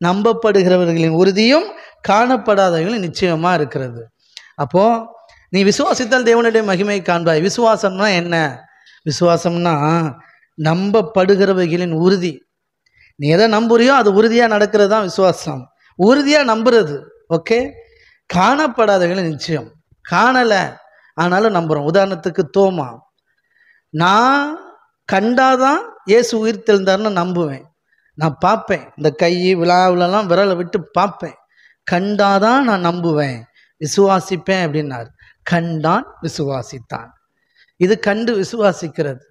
நம்பப்படுகிறவர்களின் உறுதியும் காணப்படாதவர்களின் நிச்சயமாக இருக்கிறது. அப்போது நீ விசுவாசித்தால் தேவனுடைய மகிமை காண்பாய். விசுவாசம்னா என்ன? விசுவாசம்னா நம்பப்படுகிறவைகளின் உறுதி. நீ எதை நம்புறியோ அது உறுதியாக நடக்கிறது தான் விசுவாசம். உறுதியாக நம்புறது. ஓகே. காணப்படாதவர்களின் நிச்சயம். காணலை ஆனாலும் நம்புகிறோம். உதாரணத்துக்கு தோமா, நான் கண்டாதான் இயேசு உயிர் தெழுந்தார்னு நம்புவேன். நான் பார்ப்பேன், இந்த கை விழாவிலலாம் விரலை விட்டு பார்ப்பேன், கண்டாதான் நான் நம்புவேன், விசுவாசிப்பேன் அப்படின்னார். கண்டான், விசுவாசித்தான். இது கண்டு விசுவாசிக்கிறது.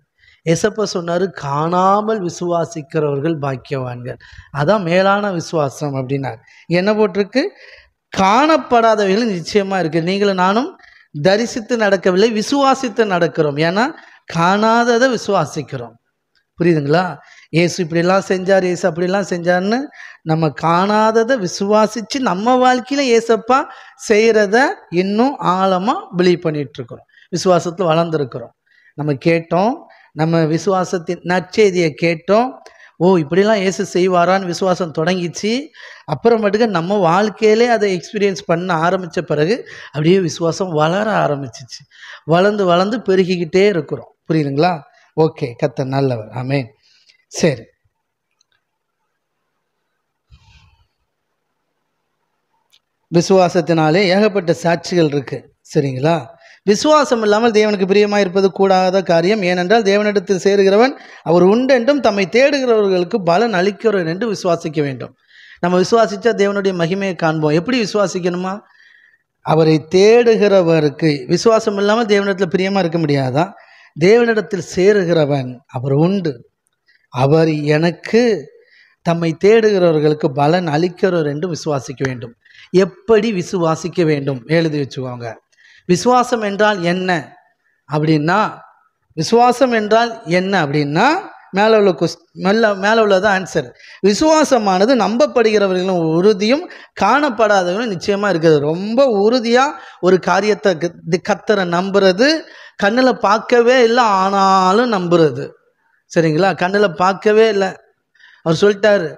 ஏசப்பா சொன்னார், காணாமல் விசுவாசிக்கிறவர்கள் பாக்கியவான்கள். அதான் மேலான விசுவாசம் அப்படின்னார். என்ன போட்டிருக்கு? காணப்படாதவர்கள் நிச்சயமாக இருக்குது. நீங்களும் நானும் தரிசித்து நடக்கவில்லை, விசுவாசித்து நடக்கிறோம். ஏன்னா காணாததை விசுவாசிக்கிறோம். புரியுதுங்களா? ஏசு இப்படிலாம் செஞ்சார், ஏசு அப்படிலாம் செஞ்சார்னு நம்ம காணாததை விசுவாசித்து நம்ம வாழ்க்கையில் ஏசப்பா செய்கிறத இன்னும் ஆழமாக பிலீவ் பண்ணிகிட்ருக்கிறோம். விசுவாசத்தில் வளர்ந்துருக்கிறோம். நம்ம கேட்டோம், நம்ம விசுவாசத்தின் நற்செய்தியை கேட்டோம், ஓ இப்படிலாம் ஏசு செய்வாரான்னு விசுவாசம் தொடங்கிச்சு. அப்புறமேட்டுக்கு நம்ம வாழ்க்கையிலே அதை எக்ஸ்பீரியன்ஸ் பண்ண ஆரம்பித்த பிறகு அப்படியே விசுவாசம் வளர ஆரம்பிச்சிச்சு. வளர்ந்து வளர்ந்து பெருகிக்கிட்டே இருக்கிறோம். புரியுதுங்களா? ஓகே, கர்த்தர் நல்லவர். ஆமென். சரி, விசுவாசத்தினாலே ஏகப்பட்ட சாட்சிகள் இருக்கு. சரிங்களா? விசுவாசம் இல்லாமல் தேவனுக்கு பிரியமாக இருப்பது கூடாத காரியம். ஏனென்றால் தேவனிடத்தில் சேருகிறவன் அவர் உண்டென்றும் தம்மை தேடுகிறவர்களுக்கு பலன் அளிக்கிறவர் என்று விசுவாசிக்க வேண்டும். நம்ம விசுவாசித்தா தேவனுடைய மகிமையை காண்போம். எப்படி விசுவாசிக்கணுமா? அவரை தேடுகிறவருக்கு. விசுவாசம் இல்லாமல் தேவனிடத்தில் பிரியமாக இருக்க முடியாதா? தேவனிடத்தில் சேருகிறவன் அவர் உண்டு, அவர் எனக்கு தம்மை தேடுகிறவர்களுக்கு பலன் அளிக்கிறவர் என்று விசுவாசிக்க வேண்டும். எப்படி விசுவாசிக்க வேண்டும்? எழுதி வச்சுக்கோங்க. விசுவாசம் என்றால் என்ன அப்படின்னா, விசுவாசம் என்றால் என்ன அப்படின்னா மேலே உள்ள மேலே உள்ளது ஆன்சர். விசுவாசமானது நம்பப்படுகிறவர்களும் உறுதியும் காணப்படாதவர்களும் நிச்சயமாக இருக்குது. ரொம்ப உறுதியாக ஒரு காரியத்தை கர்த்தரை நம்புறது. கண்ணில் பார்க்கவே இல்லை ஆனாலும் நம்புறது. சரிங்களா? கண்ணில் பார்க்கவே இல்லை. அவர் சொல்லிட்டாரு,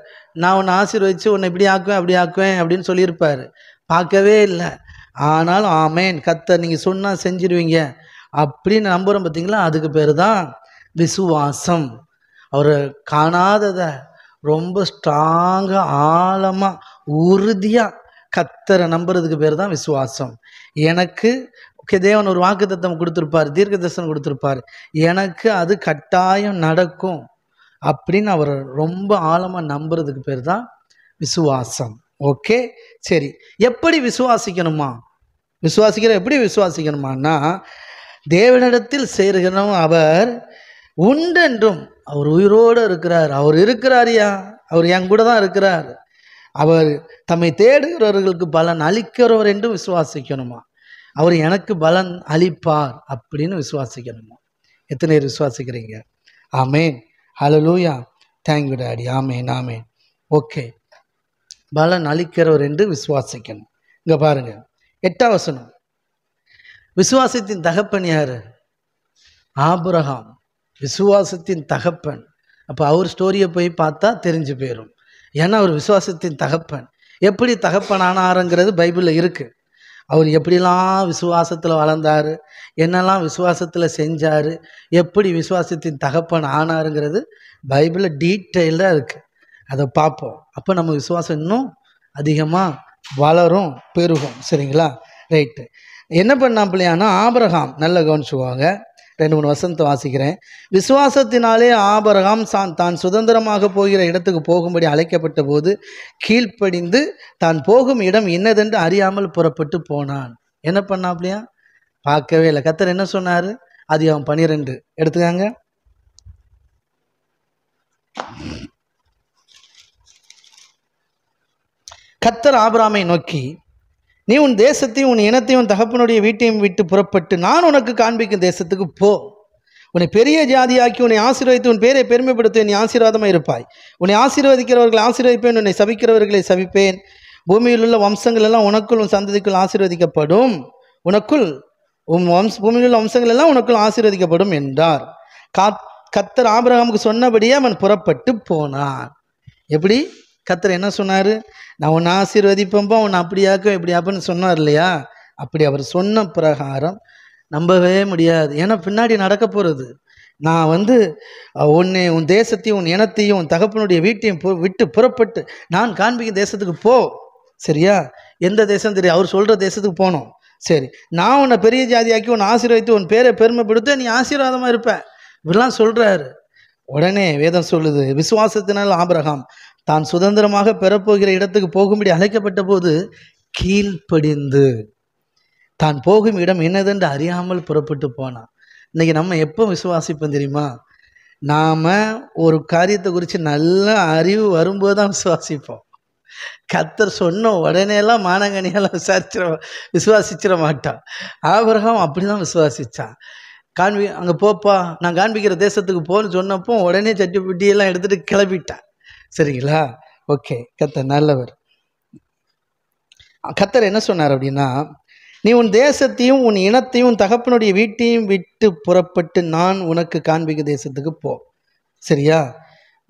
நான் உன்னை ஆசீர்வதிச்சு உன்னை இப்படி ஆக்குவேன் அப்படி ஆக்குவேன் அப்படின்னு சொல்லியிருப்பார். பார்க்கவே இல்லை ஆனாலும் ஆமேன் கர்த்தர் நீங்கள் சொன்னால் செஞ்சிடுவீங்க அப்படின்னு நம்புகிறோம். பார்த்தீங்களா? அதுக்கு பேர் தான் விசுவாசம். அவர் காணாததை ரொம்ப ஸ்ட்ராங்காக ஆழமாக உறுதியாக கர்த்தரை நம்புறதுக்கு பேர் தான் விசுவாசம். எனக்கு தேவன் ஒரு வாக்குத்தத்தம் கொடுத்துருப்பார், தீர்க்க தரிசனம் கொடுத்துருப்பார், எனக்கு அது கட்டாயம் நடக்கும் அப்படின்னு அவர் ரொம்ப ஆழமாக நம்புறதுக்கு பேர் தான் விசுவாசம். ஓகே, சரி. எப்படி விசுவாசிக்கணுமா? எப்படி விசுவாசிக்கணுமான்னா, தேவனிடத்தில் சேருகிறவன் அவர் உண்டென்றும் அவர் உயிரோடு இருக்கிறார். அவர் இருக்கிறாரியா, அவர் என் கூட தான் இருக்கிறார். அவர் தம்மை தேடுகிறவர்களுக்கு பலன் அளிக்கிறவர் என்று விசுவாசிக்கணுமா. அவர் எனக்கு பலன் அளிப்பார் அப்படின்னு விசுவாசிக்கணுமா. எத்தனை பேர் விசுவாசிக்கிறீங்க? ஆமேன், ஹல்லேலூயா, தேங்க்யூ டாடி. ஆமேன், ஆமேன். ஓகே, பலன் அளிக்கிறவர் என்று விசுவாசிக்கணும். இங்கே பாருங்க 8ஆம் வசனம். விசுவாசத்தின் தகப்பன் யாரு? ஆபிரகாம், விசுவாசத்தின் தகப்பன். அப்போ அவர் ஸ்டோரியை போய் பார்த்தா தெரிஞ்சு போயிடும். ஏன்னா அவர் விசுவாசத்தின் தகப்பன். எப்படி தகப்பன் ஆனாருங்கிறது பைபிளில் இருக்குது. அவர் எப்படிலாம் விசுவாசத்தில் வளர்ந்தார், என்னெல்லாம் விசுவாசத்தில் செஞ்சார், எப்படி விசுவாசத்தின் தகப்பன் ஆனாருங்கிறது பைபிளில் டீட்டெயிலாக இருக்குது. அதை பார்ப்போம். அப்போ நம்ம விசுவாசம் இன்னும் அதிகமாக வளரும், பெருகும். சரிங்களா? ரைட்டு. என்ன பண்ணாப்பிள்ளையானா ஆபிரகாம், நல்ல கவனிச்சுவாங்க, 2-3 வசனத்தை வாசிக்கிறேன். விசுவாசத்தினாலே ஆபிரகாம் தான் சுதந்திரமாக போகிற இடத்துக்கு போகும்படி அழைக்கப்பட்ட போது கீழ்ப்படிந்து தான் போகும் இடம் இன்னதென்று அறியாமல் புறப்பட்டு போனான். என்ன பண்ணாப்லையா? பார்க்கவே இல்லை. கர்த்தர் என்ன சொன்னார்? ஆதியாகமம் 12 எடுத்துக்காங்க. கர்த்தர் ஆபிரகாமை நோக்கி, நீ உன் தேசத்தையும் உன் இனத்தையும் உன் தகப்பனுடைய வீட்டையும் விட்டு புறப்பட்டு நான் உனக்கு காண்பிக்கும் தேசத்துக்கு போ. உன்னை பெரிய ஜாதியாக்கி உன்னை ஆசீர்வதித்து உன் பேரை பெருமைப்படுத்த நீ ஆசீர்வாதமாக இருப்பாய். உன்னை ஆசீர்வதிக்கிறவர்களை ஆசீர்வதிப்பேன், உன்னை சபிக்கிறவர்களை சபிப்பேன். பூமியில் உள்ள வம்சங்கள் எல்லாம் உனக்குள் உன் சந்ததிக்குள் ஆசீர்வதிக்கப்படும். பூமியில் உள்ள வம்சங்கள் எல்லாம் உனக்குள் ஆசீர்வதிக்கப்படும் என்றார். கர்த்தர் ஆபிரகாமுக்கு சொன்னபடியே அவன் புறப்பட்டு போனான். எப்படி? கர்த்தர் என்ன சொன்னார்? நான் உன்னை ஆசீர்வதிப்பேன்பா, உன்னை அப்படியாக்க இப்படியாப்பன்னு சொன்னார் இல்லையா? அப்படி அவர் சொன்ன பிரகாரம் நம்பவே முடியாது. ஏன்னா பின்னாடி நடக்க போகிறது. நான் உன் தேசத்தையும் உன் இனத்தையும் உன் தகப்பனுடைய வீட்டையும் விட்டு புறப்பட்டு நான் காண்பிக்கும் தேசத்துக்கு போ. சரியா? எந்த தேசம் தெரியும்? அவர் சொல்கிற தேசத்துக்கு போகணும். சரி, நான் உன்னை பெரிய ஜாதியாக்கி உன்னை ஆசீர்வதித்து உன் பேரை பெருமைப்படுத்த நீ ஆசீர்வாதமாக இருப்ப. இப்படிலாம் சொல்கிறாரு. உடனே வேதம் சொல்லுது, விசுவாசத்தினால் ஆபிரகாம் தான் சுதந்திரமாக பெறப்போகிற இடத்துக்கு போகும்படி அழைக்கப்பட்ட போது கீழ்ப்படிந்து தான் போகும் இடம் என்னதென்று அறியாமல் புறப்பட்டு போனான். இன்னைக்கு நம்ம எப்போ விசுவாசிப்போம் தெரியுமா? நாம் ஒரு காரியத்தை குறித்து நல்ல அறிவு வரும்போது தான் விசுவாசிப்போம். கர்த்தர் சொன்ன உடனேலாம் மானங்கனியெல்லாம் விசுவாசிச்சிட மாட்டான். ஆபிரகாம் அப்படி தான் விசுவாசித்தான். அங்கே போப்பா, நான் காண்பிக்கிற தேசத்துக்கு போன்னு சொன்னப்போ உடனே சட்டி புட்டியெல்லாம் எடுத்துகிட்டு கிளப்பிட்டான். சரிங்களா? ஓகே, கர்த்தர் நல்லவர். கர்த்தர் என்ன சொன்னார் அப்படின்னா, நீ உன் தேசத்தையும் உன் இனத்தையும் உன் தகப்பனுடைய வீட்டையும் விட்டு புறப்பட்டு நான் உனக்கு காண்பிக்கும் தேசத்துக்கு போ. சரியா?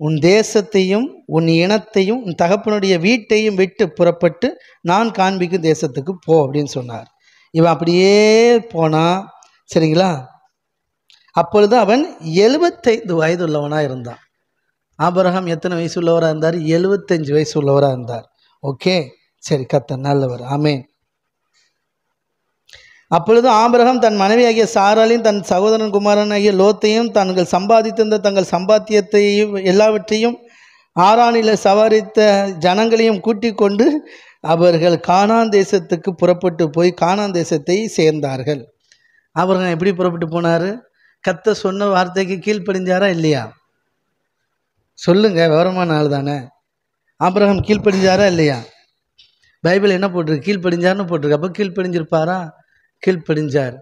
உன் தேசத்தையும் உன் இனத்தையும் உன் தகப்பனுடைய வீட்டையும் விட்டு புறப்பட்டு நான் காண்பிக்கும் தேசத்துக்கு போ அப்படின்னு சொன்னார். இவன் அப்படியே போனா. சரிங்களா? அப்பொழுது அவன் 75 வயது உள்ளவனாக இருந்தான். ஆபிரகாம் எத்தனை வயசு உள்ளவராக இருந்தார்? 75 வயசு உள்ளவராக இருந்தார். ஓகே, சரி, கர்த்தர் நல்லவர். ஆமென். அப்பொழுது ஆபிரகாம் தன் மனைவியாகிய சாராளையும் தன் சகோதரன் குமாரனாகிய லோத்தையும் தாங்கள் சம்பாதித்திருந்த தங்கள் சம்பாத்தியத்தையும் எல்லாவற்றையும் ஆரானில் சவாரித்த ஜனங்களையும் கூட்டிக் கொண்டு அவர்கள் கானான் தேசத்துக்கு புறப்பட்டு போய் கானான் தேசத்தை சேர்ந்தார்கள். ஆபிரகாம் எப்படி புறப்பட்டு போனார்? கர்த்தர் சொன்ன வார்த்தைக்கு கீழ்ப்படிஞ்சாரா இல்லையா? சொல்லுங்க, விவரமான ஆள் தானே. ஆபிரகாம் கீழ்ப்படிஞ்சாரா இல்லையா? பைபிள் என்ன போட்டிருக்கு? கீழ்ப்படிஞ்சார்னு போட்டிருக்கு. அப்போ கீழ்ப்படிஞ்சிருப்பாரா? கீழ்ப்படிஞ்சார்.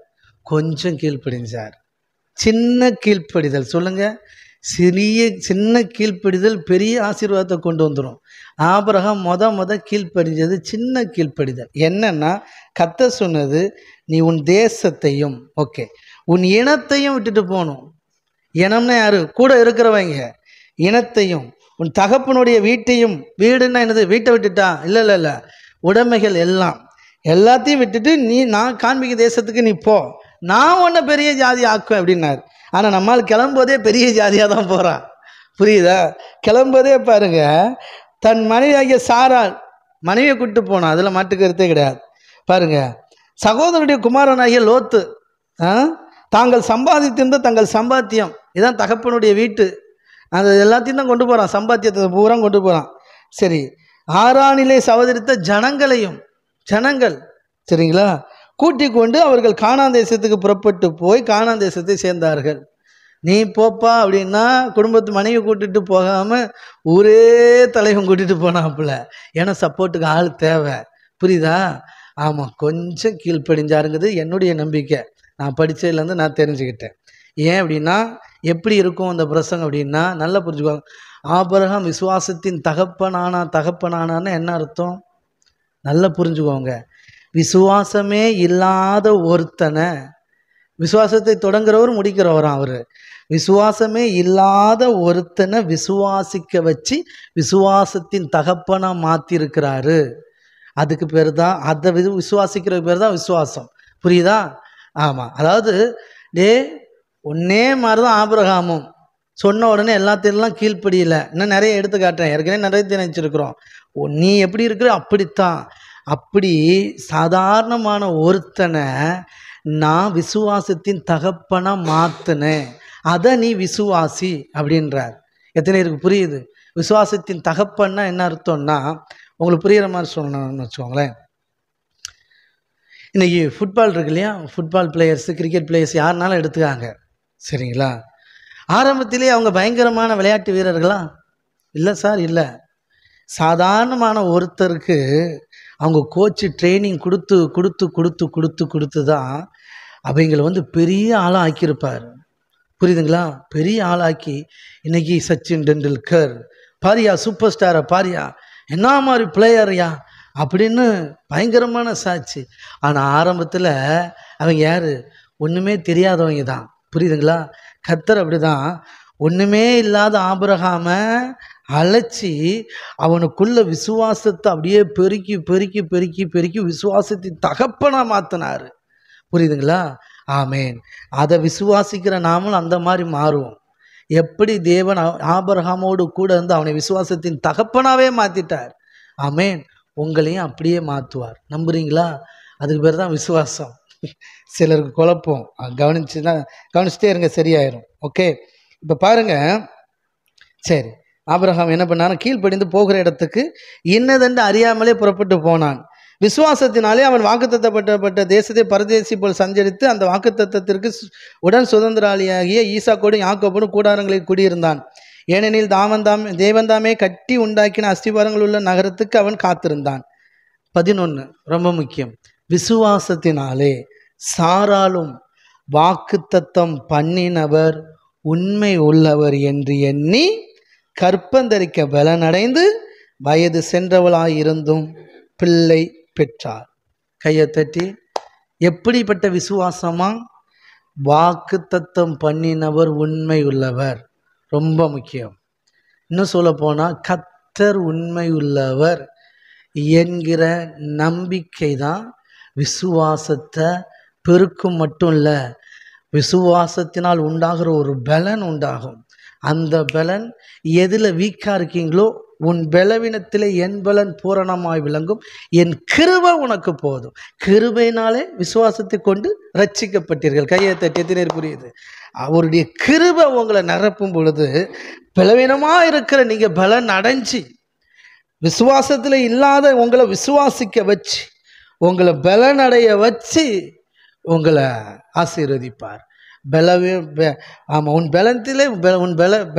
கொஞ்சம் கீழ்ப்படிஞ்சார். சின்ன கீழ்ப்படிதல். சொல்லுங்க, சின்ன கீழ்ப்படிதல் பெரிய ஆசீர்வாதத்தை கொண்டு வந்துடும். ஆபிரகாம் முத கீழ்ப்படிஞ்சது சின்ன கீழ்ப்படிதல். என்னன்னா, கர்த்தர் சொன்னது நீ உன் தேசத்தையும் ஓகே உன் இனத்தையும் விட்டுட்டு போகணும். இனம்னா யாரு? கூட இருக்கிறவங்க. இனத்தையும் உன் தகப்பனுடைய வீட்டையும். வீடுன்னா என்னது? வீட்டை விட்டுட்டா இல்லை, உடைமைகள் எல்லாத்தையும் விட்டுட்டு நான் காண்பிக்க தேசத்துக்கு நீ போ, நான் உன்னை பெரிய ஜாதி ஆக்குவேன் அப்படின்னாரு. ஆனால் நம்மால் கிளம்போதே பெரிய ஜாதியாக தான் போகிறான். புரியுதா? கிளம்போதே பாருங்க, தன் மனைவியாகிய சாராள் மனைவியை கூப்பிட்டு போனான். அதில் மாட்டுக்கருத்தே கிடையாது. பாருங்க, சகோதரனுடைய குமாரனாகிய லோத்து தாங்கள் சம்பாதித்திருந்த தங்கள் சம்பாத்தியம், இதான் தகப்பனுடைய வீட்டு, அது எல்லாத்தையும் தான் கொண்டு போகிறான். சம்பாத்தியத்தை பூரா கொண்டு போகிறான். சரி, ஆரானிலே சவதரித்த ஜனங்கள் சரிங்களா கூட்டிக் கொண்டு அவர்கள் கானான் தேசத்துக்கு புறப்பட்டு போய் கானான் தேசத்தை சேர்ந்தார்கள். நீ போப்பா அப்படின்னா குடும்பத்து மனைவி கூட்டிட்டு போகாமல் ஊரே தலைவன் கூட்டிட்டு போனாப்புல. ஏன்னா சப்போர்ட்டுக்கு ஆள் தேவை. புரியுதா? ஆமாம், கொஞ்சம் கீழ்ப்படிஞ்சாருங்கிறது என்னுடைய நம்பிக்கை. நான் படித்ததுலேருந்து நான் தெரிஞ்சுக்கிட்டேன். ஏன் அப்படின்னா எப்படி இருக்கும் அந்த பிரசங்கம் அப்படின்னா நல்லா புரிஞ்சுக்குவாங்க. ஆபிரகாம் விசுவாசத்தின் தகப்பனானான்னு என்ன அர்த்தம்? நல்லா புரிஞ்சுக்கோங்க. விசுவாசமே இல்லாத ஒருத்தனை, விசுவாசத்தை தொடங்குறவர் முடிக்கிறவராம் அவர். விசுவாசமே இல்லாத ஒருத்தனை விசுவாசிக்க வச்சு விசுவாசத்தின் தகப்பனா மாற்றிருக்கிறாரு. அதுக்கு பேர் தான், அதை விசுவாசிக்கிற பேர் தான் விசுவாசம். புரியுதா? ஆமாம். அதாவது ஒன்னே மாதிரி தான் ஆபிரகாமும் சொன்ன உடனே எல்லாத்திலாம் கீழ்ப்படியல. இன்னும் நிறைய எடுத்து காட்டுறேன், ஏற்கனவே நிறைய நினைச்சிருக்கிறோம். நீ எப்படி இருக்கிற அப்படித்தான். அப்படி சாதாரணமான ஒருத்தனை நான் விசுவாசத்தின் தகப்பனா மாற்றினேன், அதை நீ விசுவாசி அப்படின்றார். எத்தனை பேருக்கு புரியுது? விசுவாசத்தின் தகப்பன்னா என்ன அர்த்தம்னா, உங்களுக்கு புரிகிற மாதிரி சொல்லணும்னு வச்சுக்கோங்களேன். இன்றைக்கி ஃபுட்பால் இருக்கு இல்லையா, ஃபுட்பால் பிளேயர்ஸு, கிரிக்கெட் பிளேயர்ஸ் யாருனாலும் எடுத்துக்காங்க, சரிங்களா? ஆரம்பத்திலே அவங்க பயங்கரமான விளையாட்டு வீரர்களா? இல்லை சார், இல்லை. சாதாரணமான ஒருத்தருக்கு அவங்க கோச்சு ட்ரைனிங் கொடுத்து கொடுத்து கொடுத்து கொடுத்து கொடுத்து தான் அவங்களை பெரிய ஆளாக ஆக்கியிருப்பார். புரியுதுங்களா? பெரிய ஆளாக்கி இன்னைக்கு சச்சின் டெண்டுல்கர் பாரியா, சூப்பர் ஸ்டாரை பாரியா, என்ன மாதிரி பிளேயர்யா அப்படின்னு பயங்கரமான சாட்சி. ஆனால் ஆரம்பத்தில் அவங்க யார்? ஒன்றுமே தெரியாதவங்க தான். புரியுதுங்களா? கர்த்தர் அப்படி தான் ஒன்றுமே இல்லாத ஆபிரகாமை அழைச்சி அவனுக்குள்ள விசுவாசத்தை அப்படியே பெருக்கி பெருக்கி பெருக்கி பெருக்கி விசுவாசத்தின் தகப்பனாக மாற்றினார். புரியுதுங்களா? ஆமேன். அதை விசுவாசிக்கிற நாமளும் அந்த மாதிரி மாறுவோம். எப்படி தேவன் ஆபிரகாமோடு கூட இருந்து அவனை விசுவாசத்தின் தகப்பனாகவே மாற்றிட்டார், ஆமேன், உங்களையும் அப்படியே மாற்றுவார். நம்புறீங்களா? அதுக்கு பேர் தான் விசுவாசம். சிலருக்கு குழப்பம், கவனிச்சுட்டே இருங்க, சரியாயிரும். ஓகே, இப்போ பாருங்க. சரி, ஆபிரகாம் என்ன பண்ணாரு? கீழ்ப்படிந்து போகிற இடத்துக்கு இன்னதென்று அறியாமலே புறப்பட்டு போனான். விசுவாசத்தினாலே அவன் வாக்குத்தத்தப்பட்ட தேசத்தை பரதேசி போல் சஞ்சரித்து அந்த வாக்குத்தத்தத்திற்கு உடன் சுதந்திராளியாகிய ஈசாக்கோடும் யாக்கோபோடும் கூடாரங்களில் குடியிருந்தான். ஏனெனில் தேவன்தாமே கட்டி உண்டாக்கின அஸ்திவாரங்கள் உள்ள நகரத்துக்கு அவன் காத்திருந்தான். 11 ரொம்ப முக்கியம். விசுவாசத்தினாலே சாராலும் வாக்குத்தத்தம் பண்ணினவர் உண்மை உள்ளவர் என்று எண்ணி கற்பந்தரிக்க பலனடைந்து வயது சென்றவளாயிருந்தும் பிள்ளை பெற்றார். கையை தட்டி. எப்படிப்பட்ட விசுவாசமா? வாக்குத்தத்தம் பண்ணினவர் உண்மை உள்ளவர். ரொம்ப முக்கியம். இன்னும் சொல்ல போனால் கர்த்தர் உண்மை உள்ளவர் என்கிற நம்பிக்கை தான் விசுவாசத்தை பெருக்கும். மட்டும் இல்லை, விசுவாசத்தினால் உண்டாகிற ஒரு பலன் உண்டாகும். அந்த பலன் எதில் வீக்காக இருக்கீங்களோ, உன் பலவீனத்திலே என் பலன் பூரணமாய் விளங்கும், என் கிருபை உனக்கு போதும். கிருபையினாலே விசுவாசத்தை கொண்டு ரட்சிக்கப்பட்டீர்கள். கையை தட்டி. புரியுது? அவருடைய கிருபை உங்களை நிரப்பும் பொழுது பலவீனமாக இருக்கிற நீங்கள் பலன் அடைஞ்சி விசுவாசத்தில் இல்லாத உங்களை விசுவாசிக்க வச்சு உங்களை பலனடைய வச்சு உங்களை ஆசீர்வதிப்பார். ஆமாம், உன் பலத்திலே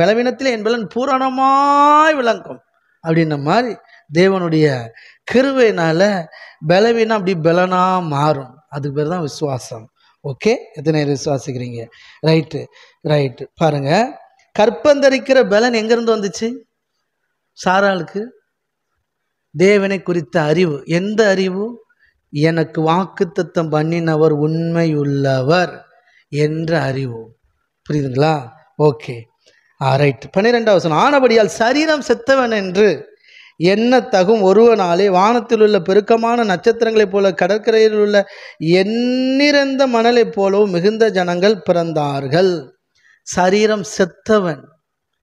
பலவீனத்திலே என் பலன் பூரணமாய் விளங்கும் அப்படின்ன மாதிரி தேவனுடைய கிருபையினால பலவீனம் அப்படி பலனாக மாறும். அதுக்கு பேர் தான் விசுவாசம். ஓகே, எத்தனை விசுவாசிக்கிறீங்க? ரைட்டு. பாருங்க, கற்பந்தரிக்கிற பலன் எங்கேருந்து வந்துச்சு? சாராளுக்கு தேவனை குறித்த அறிவு. எந்த அறிவு? எனக்கு வாக்குத்தத்தம் பண்ணினவர் உண்மை உள்ளவர் என்ற அறிவு. புரியுதுங்களா? Okay, right. 12வது வசனம். ஆனபடியால் சரீரம் செத்தவன் என்று எண்ணத்தகும் ஒருவனாலே வானத்தில் உள்ள பெருக்கமான நட்சத்திரங்களைப் போல கடற்கரையில் உள்ள எண்ணிறந்த மணலைப் போலவும் மிகுந்த ஜனங்கள் பிறந்தார்கள். சரீரம் செத்தவன்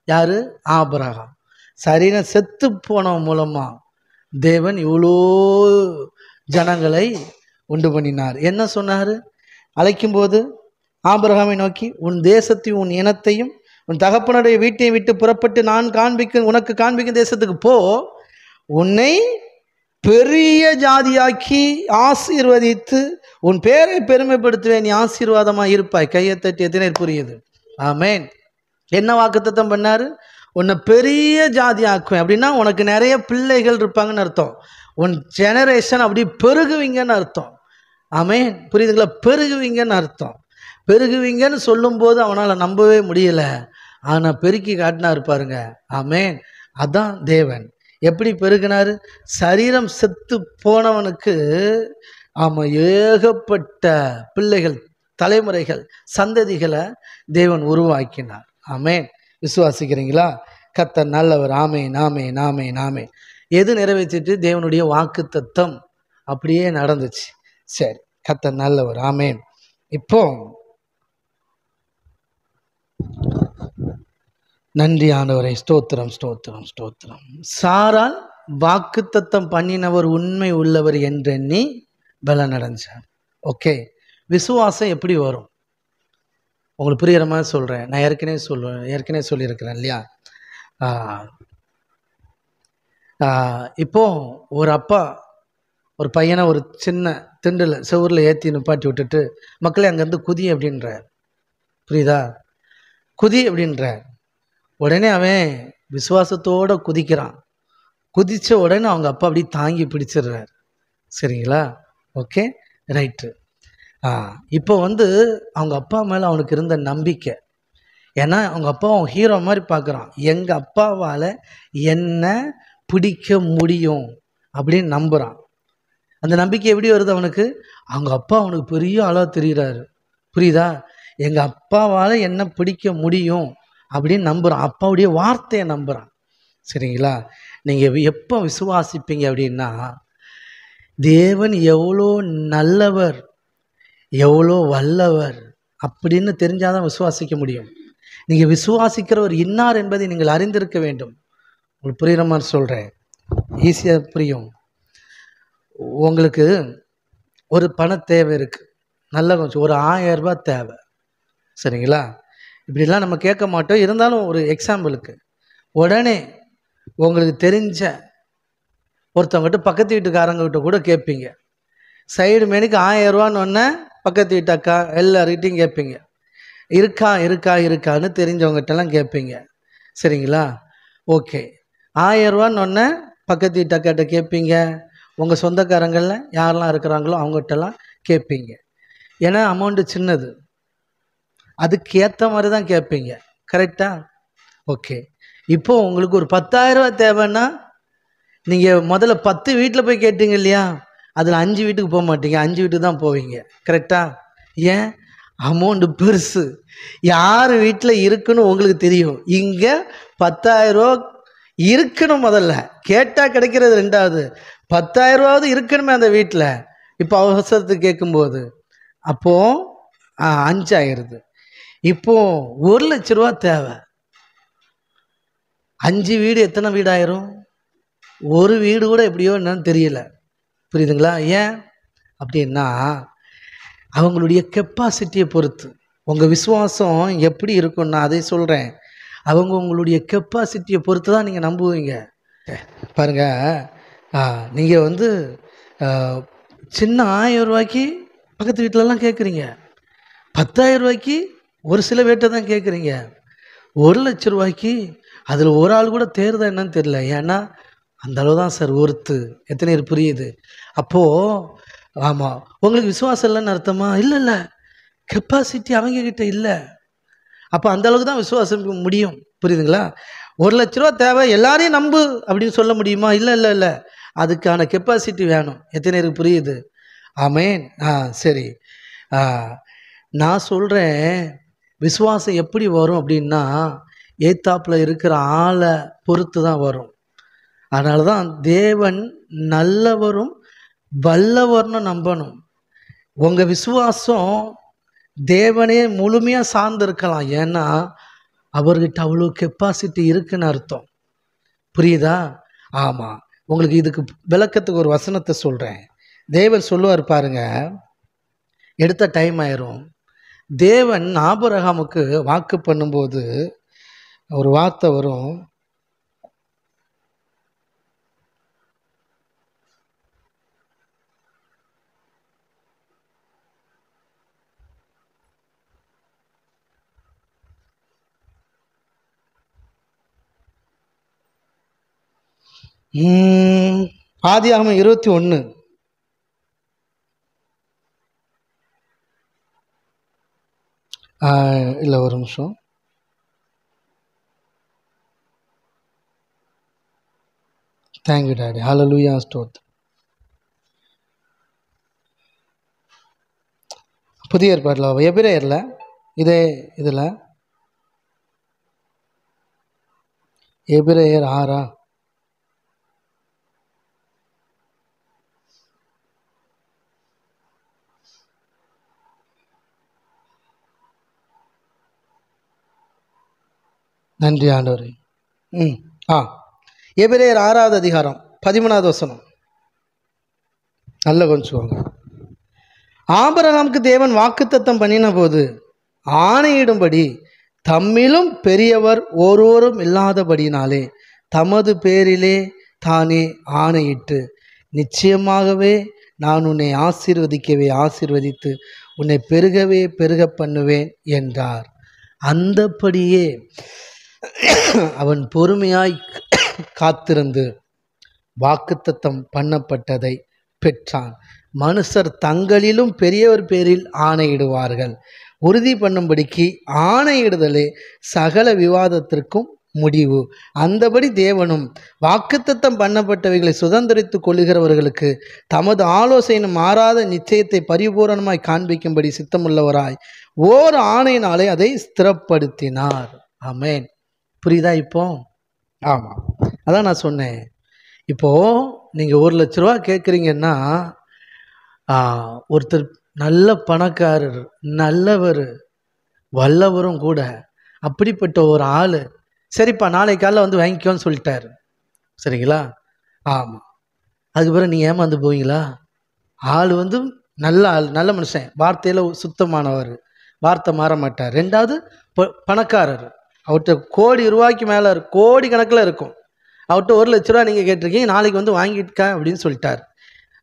யாரு? ஆபிரகாம். சரீரம் செத்து போனவன் மூலமா தேவன் இவ்வளோ ஜனங்களை உண்டு பண்ணினார். என்ன சொன்னார்? அழைக்கும்போது ஆபிரகாமை நோக்கி, உன் தேசத்தையும் உன் இனத்தையும் உன் தகப்பனுடைய வீட்டையும் விட்டு புறப்பட்டு நான் உனக்கு காண்பிக்கும் தேசத்துக்கு போ, உன்னை பெரிய ஜாதியாக்கி ஆசீர்வதித்து உன் பேரை பெருமைப்படுத்துவேன், நீ ஆசீர்வாதமாக இருப்பாய். கையை தட்டி. எத்தனை புரியுது? ஆமேன். என்ன வாக்குத்தத்தம் பண்ணாரு? உன்னை பெரிய ஜாதி ஆக்குவேன். அப்படின்னா உனக்கு நிறைய பிள்ளைகள் இருப்பாங்கன்னு அர்த்தம். உன் ஜெனரேஷன் அப்படி பெருகுவீங்கன்னு அர்த்தம். ஆமென். புரியுதுங்களா? பெருகுவீங்கன்னு அர்த்தம். பெருகுவீங்கன்னு சொல்லும்போது அவனால் நம்பவே முடியல. ஆனால் பெருக்கி காட்டினார் பாருங்க. ஆமென். அதான் தேவன். எப்படி பெருகினாரு? சரீரம் செத்து போனவனுக்கு ஏகப்பட்ட பிள்ளைகள், தலைமுறைகள், சந்ததிகளை தேவன் உருவாக்கினார். ஆமென். விசுவாசிக்கிறீங்களா? கர்த்தர் நல்லவர். ஆமென், ஆமென், ஆமென், ஆமென். எது நிறைவேற்றிட்டு? தேவனுடைய வாக்குத்தத்தம் அப்படியே நடந்துச்சு. சரி, கர்த்தர் நல்லவர். ஆமென். இப்போ நன்றி ஆண்டவரை. ஸ்தோத்திரம், ஸ்தோத்திரம், ஸ்தோத்திரம். சாரால் வாக்குத்தத்தம் பண்ணினவர் உண்மை உள்ளவர் என்றெண்ணி பலன் அடைஞ்சார். ஓகே, விசுவாசம் எப்படி வரும்? உங்களுக்கு புரிகிற மாதிரி சொல்கிறேன். நான் ஏற்கனவே சொல்லியிருக்கிறேன் இல்லையா? இப்போ ஒரு அப்பா ஒரு பையனை ஒரு சின்ன திண்டில் செவரில் ஏற்றி நிப்பாட்டி விட்டுட்டு, மக்களே அங்கேருந்து குதி அப்படின்றார். புரியுதா? குதி அப்படின்றார். உடனே அவன் விசுவாசத்தோடு குதிக்கிறான். குதித்த உடனே அவங்க அப்பா அப்படி தாங்கி பிடிச்சிடுறார். சரிங்களா? Okay, right. இப்போ அவங்க அப்பா மேலே அவனுக்கு இருந்த நம்பிக்கை. ஏன்னா அவங்க அப்பா அவன் ஹீரோ மாதிரி பார்க்குறான். எங்கள் அப்பாவால் என்ன பிடிக்க முடியும் அப்படின்னு நம்புகிறான். அந்த நம்பிக்கை எப்படி வருது அவனுக்கு? அவங்க அப்பா அவனுக்கு பெரிய ஆளாக தெரிகிறாரு. புரியுதா? எங்கள் அப்பாவால் என்ன பிடிக்க முடியும் அப்படின்னு நம்புகிறான். அப்பாவுடைய வார்த்தையை நம்புகிறான். சரிங்களா? நீங்கள் எப்போ விசுவாசிப்பீங்க அப்படின்னா, தேவன் எவ்வளோ நல்லவர், எவ்வளோ வல்லவர் அப்படின்னு தெரிஞ்சாதான் விசுவாசிக்க முடியும். நீங்கள் விசுவாசிக்கிறவர் இன்னார் என்பதை நீங்கள் அறிந்திருக்க வேண்டும். உங்களுக்கு புரிகிற மாதிரி சொல்கிறேன், ஈஸியாக புரியும். உங்களுக்கு ஒரு பண தேவை இருக்குது, நல்ல கொஞ்சம் ஒரு 1000 ரூபாய் தேவை. சரிங்களா? இப்படிலாம் நம்ம கேட்க மாட்டோம். இருந்தாலும் ஒரு எக்ஸாம்பிளுக்கு, உடனே உங்களுக்கு தெரிஞ்ச ஒருத்தவங்ககிட்ட பக்கத்து வீட்டுக்காரங்கிட்ட கூட கேட்பீங்க. சைடு மேனுக்கு 1000 ரூபான்னு ஒன்று பக்கத்து வீட்டு அக்கா எல்லார்கிட்டையும் கேட்பீங்க. இருக்கான்னு தெரிஞ்சவங்ககிட்டலாம் கேட்பீங்க. சரிங்களா? ஓகே, 1000 ரூபான்னு ஒன்று பக்கத்து வீட்டு அக்காட்ட கேட்பீங்க. உங்கள் சொந்தக்காரங்களில் யாரெல்லாம் இருக்கிறாங்களோ அவங்ககிட்டலாம் கேட்பீங்க. ஏன்னா அமௌண்ட்டு சின்னது, அதுக்கு ஏற்ற மாதிரி தான் கேட்பீங்க. கரெக்டாக? ஓகே. இப்போது உங்களுக்கு ஒரு 10,000 ரூபா தேவைன்னா நீங்கள் முதல்ல 10 வீட்டில் போய் கேட்டீங்க இல்லையா? அதில் 5 வீட்டுக்கு போக மாட்டீங்க, 5 வீட்டுக்கு தான் போவீங்க. கரெக்டாக? ஏன்? அமௌண்ட்டு பெருசு. யார் வீட்டில் இருக்குன்னு உங்களுக்கு தெரியும். இங்கே 10,000 ரூபா இருக்கணும். முதல்ல கேட்டால் கிடைக்கிறது ரெண்டாவது. 10,000 ரூபாவது இருக்கணுமே அந்த வீட்டில். இப்போ அவசரத்துக்கு கேட்கும்போது அப்போது 5 ஆயிடுது. இப்போது 1,00,000 ரூபா தேவை. 5 வீடு எத்தனை வீடு ஆயிரும்? ஒரு வீடு கூட எப்படியோ என்னன்னு தெரியல. புரியுதுங்களா? ஏன் அப்படின்னா அவங்களுடைய கெப்பாசிட்டியை பொறுத்து. உங்கள் விசுவாசம் எப்படி இருக்குன்னா அதை சொல்கிறேன். உங்களுடைய கெப்பாசிட்டியை பொறுத்து தான் நீங்கள் நம்புவீங்க. பாருங்கள், நீங்கள் சின்ன 1000 ரூபாய்க்கு பக்கத்து வீட்டிலலாம் கேட்குறீங்க. 10,000 ரூபாய்க்கு ஒரு சில வீட்டை தான் கேட்குறீங்க. 1,00,000 ரூபாய்க்கு அதில் ஒரு ஆள் கூட தேர்தா என்னன்னு தெரியல. ஏன்னா அந்த அளவு தான் சார் ஒர்த்து. எத்தனை பேர் புரியுது? அப்போது ஆமாம், உங்களுக்கு விசுவாசம் இல்லைன்னு அர்த்தமா? இல்லை, கெப்பாசிட்டி அவங்கக்கிட்ட இல்லை. அப்போ அந்த அளவுக்கு தான் விசுவாசம் முடியும். புரியுதுங்களா? 1,00,000 ரூபா தேவை, எல்லாரையும் நம்பு அப்படின்னு சொல்ல முடியுமா? இல்லை, அதுக்கான கெப்பாசிட்டி வேணும். எத்தனை பேருக்கு புரியுது? ஆமேன். சரி. நான் சொல்கிறேன், விசுவாசம் எப்படி வரும் அப்படின்னா ஏத்தாப்பில் இருக்கிற ஆளை பொறுத்து தான் வரும். அதனால தான் தேவன் நல்லவரும் வல்லவர்னு நம்பணும். உங்கள் விசுவாசம் தேவனே முழுமையாக சார்ந்து இருக்கலாம். ஏன்னா அவர்கிட்ட அவ்வளோ கெப்பாசிட்டி இருக்குன்னு அர்த்தம். புரியுதா? ஆமாம். உங்களுக்கு இதுக்கு விளக்கத்துக்கு ஒரு வசனத்தை சொல்கிறேன். தேவன் சொல்லுவார் பாருங்க, எடுத்த டைம் ஆயிரும். தேவன் ஆபிரகாமுக்கு வாக்கு பண்ணும்போது ஒரு வார்த்தை வரும். ஆதியாகமம் 21. இல்லை, ஒரு நிமிஷம். Thank you daddy. ஹல்லேலூயா, ஸ்தோத்திரம். புதிய ஏற்பாட்டில் எபிரேயர்ல இதே இதில் எபிரேயர் 6. நன்றி ஆண்டவரே. எபிரேயர் 6வது அதிகாரம் 13வது வசனம். நல்ல கொஞ்சம். ஆபிரகாமுக்கு தேவன் வாக்குத்தத்தம் பண்ணின போது ஆணையிடும்படி தம்மிலும் பெரியவர் ஒருவரும் இல்லாதபடினாலே தமது பேரிலே தானே ஆணையிட்டு, நிச்சயமாகவே நான் உன்னை ஆசீர்வதிக்கவே ஆசீர்வதித்து உன்னை பெருகவே பெருக பண்ணுவேன் என்றார். அந்தபடியே அவன் பொறுமையாய் காத்திருந்து வாக்குத்தத்தம் பண்ணப்பட்டதை பெற்றான். மனுஷர் தங்களிலும் பெரியவர் பேரில் ஆணையிடுவார்கள். உறுதி பண்ணும்படிக்கு ஆணையிடுதலே சகல விவாதத்திற்கும் முடிவு. அந்தபடி தேவனும் வாக்குத்தத்தம் பண்ணப்பட்டவைகளை சுதந்திரித்துக் கொள்ளுகிறவர்களுக்கு தமது ஆலோசனை மாறாத நிச்சயத்தை பரிபூரணமாய் காண்பிக்கும்படி சித்தமுள்ளவராய் ஓர் ஆணையினாலே அதை ஸ்திரப்படுத்தினார். ஆமென். புரியுதா இப்போ? ஆமாம், அதான் நான் சொன்னேன். இப்போது நீங்கள் 1 லட்ச ரூபா கேட்குறீங்கன்னா, ஒருத்தர் நல்ல பணக்காரர், நல்லவர், வல்லவரும் கூட, அப்படிப்பட்ட ஒரு ஆள் சரிப்பா நாளைக்கு காலைல வந்து வாங்கிக்கோன்னு சொல்லிட்டாரு. சரிங்களா? ஆமாம். அதுக்கு பிறகு நீங்கள் ஏமாந்து போவீங்களா? ஆள் வந்து நல்ல ஆள், நல்ல மனுஷன், வார்த்தையில் சுத்தமானவர், வார்த்தை மாற மாட்டார். 2வது பணக்காரர், அவர்கிட்ட கோடி ரூபாய்க்கு மேலே கோடி கணக்கில் இருக்கும். அவர்கிட்ட 1 லட்ச ரூபா நீங்கள் கேட்டிருக்கீங்க, நாளைக்கு வந்து வாங்கிட்டுக்கா அப்படின்னு சொல்லிட்டார்.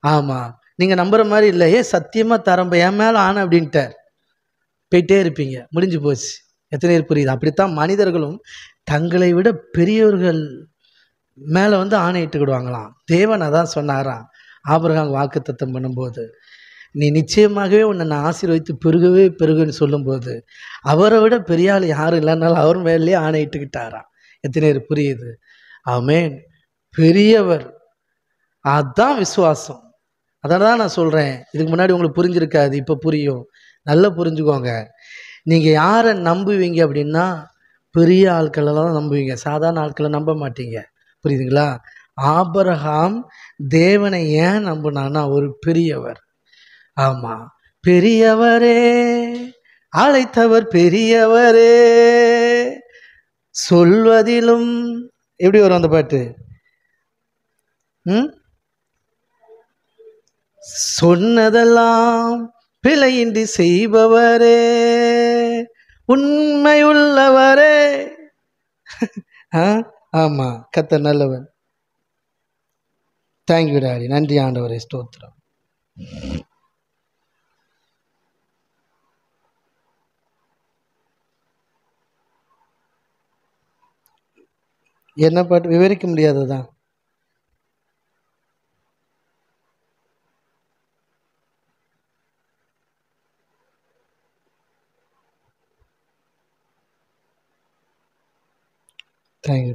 ஆமாம், நீங்கள் நம்புகிற மாதிரி இல்லை. சத்தியமாக தரம்ப என் மேலே ஆன அப்படின்ட்டார். போயிட்டே இருப்பீங்க, முடிஞ்சு போச்சு. எத்தனை பேர் புரியுது? அப்படித்தான் மனிதர்களும் தங்களை விட பெரியவர்கள் மேலே வந்து ஆணையிட்டுக்கிடுவாங்களாம். தேவன் அதான் சொன்னாராம் ஆபிரகாம் வாக்குத்தத்தம் பண்ணும்போது, நீ நிச்சயமாகவே உன்னை நான் ஆசீர்வதித்து பெருகவே பெருகுன்னு சொல்லும்போது அவரை விட பெரிய ஆள் யாரும் இல்லைனாலும் அவர் மேலேயே ஆணையிட்டுக்கிட்டாராம். எத்தனை பேர் புரியுது? ஆமென். பெரியவர், அதுதான் விசுவாசம். அதனால தான் நான் சொல்கிறேன், இதுக்கு முன்னாடி உங்களுக்கு புரிஞ்சிருக்காது, இப்போ புரியும். நல்லா புரிஞ்சுக்கோங்க. நீங்கள் யாரை நம்புவீங்க அப்படின்னா பெரிய ஆட்களெல்லாம் தான் நம்புவீங்க, சாதாரண ஆட்களை நம்ப மாட்டீங்க. புரியுதுங்களா? ஆபிரகாம் தேவனை ஏன் நம்பினான்னா ஒரு பெரியவர். ஆமாம், பெரியவரே அழைத்தவர் பெரியவரே சொல்வதிலும். எப்படி வரும் அந்த பாட்டு? சொன்னதெல்லாம் பிழையின்றி செய்பவரே உண்மையுள்ளவரே. ஆமா, கர்த்தர் நல்லவர். Thank you daddy. நன்றி ஆண்டவரே, ஸ்தோத்திரம். என்ன பாட்டு? விவரிக்க முடியாததான். தேங்க்யூ.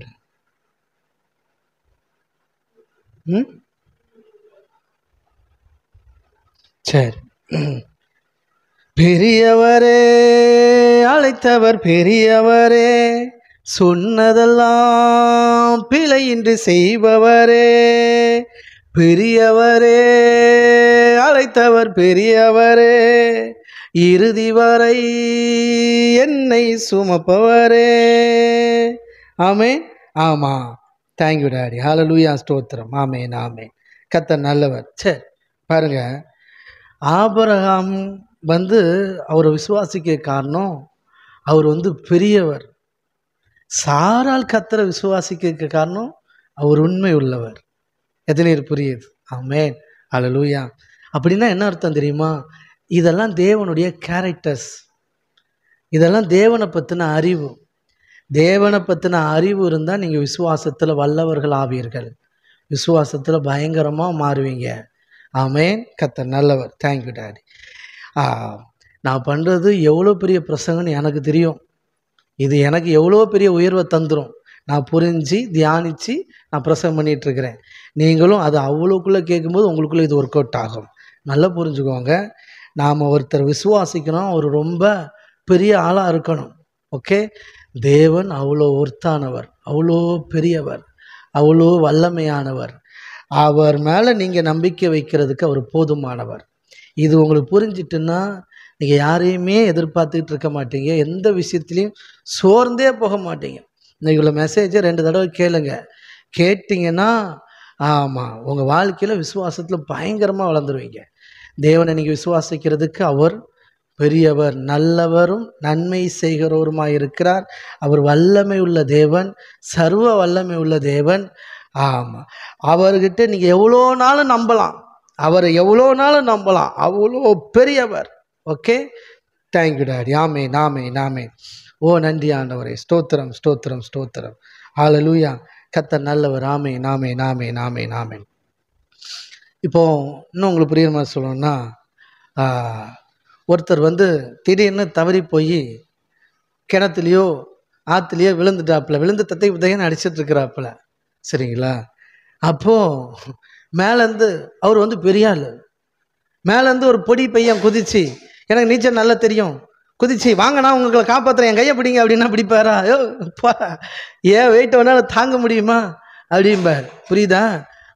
சரி. பெரியவரே அழைத்தவர் பெரியவரே சொன்னதெல்லாம் பிழையின்றி செய்பவரே, பெரியவரே அழைத்தவர் பெரியவரே இறுதி வரை என்னை சுமப்பவரே. ஆமென். ஆமாம், தேங்க்யூ டாடி. ஹல்லேலூயா, ஸ்தோத்திரம். ஆமென், ஆமென். கர்த்தர் நல்லவர். சரி பாருங்க, ஆபிரகாம் வந்து அவரை விசுவாசிக்க காரணம் அவர் வந்து பெரியவர். சாரால் கர்த்தரை விசுவாசிக்க காரணம் அவர் உண்மை உள்ளவர். எத்தனை பேர் புரியுது? ஆமென், ஹல்லேலூயா. அப்படின்னா என்ன அர்த்தம் தெரியுமா? இதெல்லாம் தேவனுடைய கேரக்டர்ஸ், இதெல்லாம் தேவனை பற்றின அறிவு. தேவனை பற்றின அறிவு இருந்தால் நீங்கள் விசுவாசத்தில் வல்லவர்கள் ஆவீர்கள். விசுவாசத்தில் பயங்கரமாக மாறுவீங்க. ஆமேன். கர்த்தர் நல்லவர். Thank you daddy. நான் பண்ணுறது எவ்வளோ பெரிய பிரசங்கன்னு எனக்கு தெரியும். இது எனக்கு எவ்வளோ பெரிய உயர்வை தந்துடும். நான் புரிஞ்சு தியானித்து நான் பிரசங்கம் பண்ணிகிட்ருக்கிறேன். நீங்களும் அது அவ்வளோக்குள்ளே கேட்கும்போது உங்களுக்குள்ளே இது ஒர்க் அவுட் ஆகும். நல்லா புரிஞ்சுக்கோங்க. நாம் ஒருத்தர் விசுவாசிக்கணும், அவர் ரொம்ப பெரிய ஆளாக இருக்கணும். ஓகே. தேவன் அவ்வளோ ஒர்த்தானவர், அவ்வளோ பெரியவர், அவ்வளோ வல்லமையானவர். அவர் மேலே நீங்கள் நம்பிக்கை வைக்கிறதுக்கு அவர் போதுமானவர். இது உங்களுக்கு புரிஞ்சிட்டுன்னா நீங்கள் யாரையுமே எதிர்பார்த்துக்கிட்டு இருக்க மாட்டீங்க. எந்த விஷயத்துலையும் சோர்ந்தே போக மாட்டீங்க. இன்னைக்கு உள்ள மெசேஜை 2 தடவை கேளுங்க. கேட்டிங்கன்னா ஆமாம், உங்கள் வாழ்க்கையில் விசுவாசத்தில் பயங்கரமாக வளர்ந்துருவீங்க. தேவனை நீங்கள் விசுவாசிக்கிறதுக்கு அவர் பெரியவர், நல்லவரும் நன்மை செய்கிறவருமாய் இருக்கிறார். அவர் வல்லமை உள்ள தேவன், சர்வ வல்லமை உள்ள தேவன். ஆமாம், அவர்கிட்ட நீங்கள் எவ்வளோ நாளும் நம்பலாம், அவரை எவ்வளோ நாளும் நம்பலாம். அவ்வளோ பெரியவர். ஓகே. Thank you daddy. ஆமே நாமே நாமே. ஓ நன்றி ஆண்டவரே. ஸ்தோத்திரம் ஸ்தோத்திரம் ஸ்தோத்திரம். ஹல்லேலூயா. கர்த்தர் நல்லவர். ஆமே நாமே நாமே நாமே நாமே. இப்போ இன்னும் உங்களுக்கு புரியுற மாதிரி சொல்லணும்னா, ஒருத்தர் திடீர்னு தவறி போய் கிணத்துலையோ ஆற்றுலையோ விழுந்துட்டாப்புல, விழுந்து தத்தை புத்தையன்னு அடிச்சிட்ருக்கிறாப்புல. சரிங்களா? அப்போது மேலேருந்து அவர் பெரிய ஆள், மேலேருந்து ஒரு பொடி பையன் குதிச்சு, எனக்கு நீச்சல் நல்லா தெரியும், குதிச்சு வாங்க நான் உங்களை காப்பாற்றுறேன், என் கையை பிடிங்க அப்படின்னா பிடிப்பாரா? ஏன் வெயிட் வேணாலும் தாங்க முடியுமா அப்படிம்பார். புரியுதா?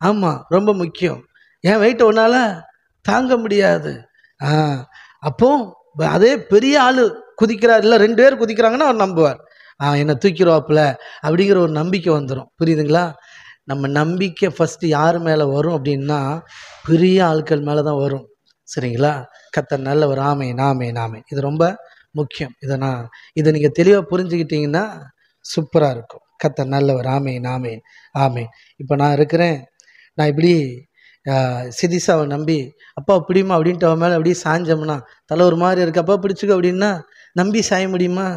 ஆமாம், ரொம்ப முக்கியம். ஏன் வெயிட் ஒன்றால் தாங்க முடியாது. அப்போ அதே பெரிய ஆள் குதிக்கிறார், இல்லை 2 பேர் குதிக்கிறாங்கன்னா அவர் நம்புவார். என்னை தூக்கிடுவாப்புல அப்படிங்கிற ஒரு நம்பிக்கை வந்துடும். புரியுதுங்களா? நம்ம நம்பிக்கை ஃபஸ்ட்டு யார் மேலே வரும் அப்படின்னா, பெரிய ஆட்கள் மேலே தான் வரும். சரிங்களா? கர்த்தர் நல்லவர். ஆமே நாமே நாமே. இது ரொம்ப முக்கியம். இதை நீங்கள் தெளிவாக புரிஞ்சுக்கிட்டீங்கன்னா சூப்பராக இருக்கும். கர்த்தர் நல்லவர். ஆமே நாமே ஆமே. இப்போ நான் இருக்கிறேன், நான் இப்படி சிதிசாவை நம்பி அப்பா பிடிமா அப்படின்ட்டு அவன் மேலே அப்படியே சாஞ்சோம்னா, தலை ஒரு மாதிரி இருக்கு, அப்பா பிடிச்சிக்க அப்படின்னா நம்பி சாய முடியுமா?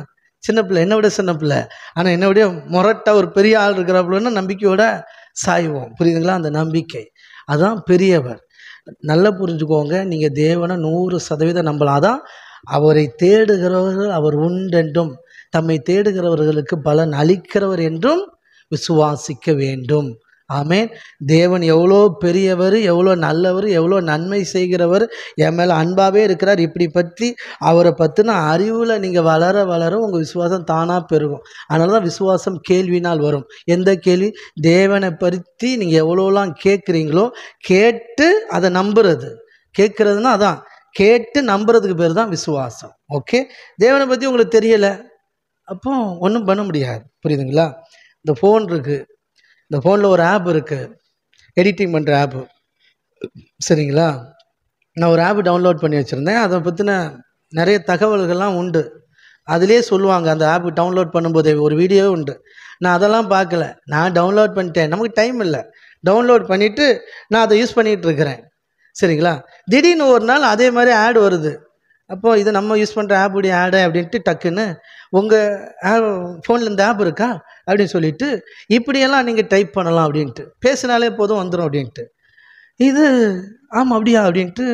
சின்ன பிள்ளை, என்னை விட சின்ன பிள்ளை, ஆனால் என்னை விட முரட்டா ஒரு பெரிய ஆள் இருக்கிறாப்புலன்னா நம்பிக்கையோட சாய்வோம். புரியுதுங்களா? அந்த நம்பிக்கை அதான் பெரியவர். நல்லா புரிஞ்சுக்கோங்க. நீங்கள் தேவனை 100% நம்பலாம். அதான் அவரை தேடுகிறவர்கள் அவர் உண்டென்றும் தம்மை தேடுகிறவர்களுக்கு பலன் அளிக்கிறவர் என்றும் விசுவாசிக்க வேண்டும். ஆமேன். தேவன் எவ்வளோ பெரியவர், எவ்வளோ நல்லவர், எவ்வளோ நன்மை செய்கிறவர், என் மேலே அன்பாகவே இருக்கிறார். இப்படி பற்றி அவரை பற்றின அறிவில் நீங்கள் வளர வளர உங்கள் விசுவாசம் தானாக பெருகும். அதனால தான் விசுவாசம் கேள்வினால் வரும். எந்த கேள்வி? தேவனை பற்றி நீங்கள் எவ்வளோலாம் கேட்குறீங்களோ, கேட்டு அதை நம்புறது. கேட்குறதுன்னா அதான், கேட்டு நம்புறதுக்கு பேர் தான் விசுவாசம். ஓகே. தேவனை பற்றி உங்களுக்கு தெரியலை, அப்போ ஒன்றும் பண்ண முடியாது. புரியுதுங்களா? இந்த ஃபோன் இருக்குது, இந்த ஃபோனில் ஒரு ஆப் இருக்குது, எடிட்டிங் பண்ணுற ஆப்பு. சரிங்களா? நான் ஒரு ஆப் டவுன்லோட் பண்ணி வச்சுருந்தேன். அதை பற்றின நிறைய தகவல்கள்லாம் உண்டு. அதிலே சொல்லுவாங்க, அந்த ஆப் டவுன்லோட் பண்ணும்போதே ஒரு வீடியோவே உண்டு. நான் அதெல்லாம் பார்க்கல, நான் டவுன்லோட் பண்ணிட்டேன். நமக்கு டைம் இல்லை, டவுன்லோட் பண்ணிவிட்டு நான் அதை யூஸ் பண்ணிகிட்ருக்கிறேன். சரிங்களா? திடீர்னு ஒரு நாள் அதே மாதிரி ஆட் வருது. அப்போது இது நம்ம யூஸ் பண்ணுற ஆப்புடைய ஆடு அப்படின்ட்டு டக்குன்னு உங்கள் ஃபோனில் இந்த ஆப் இருக்கா அப்படின்னு சொல்லிவிட்டு இப்படியெல்லாம் நீங்கள் டைப் பண்ணலாம் அப்படின்ட்டு பேசினாலே போதும் வந்துடும் அப்படின்ட்டு. இது ஆமாம் அப்படியா அப்படின்ட்டு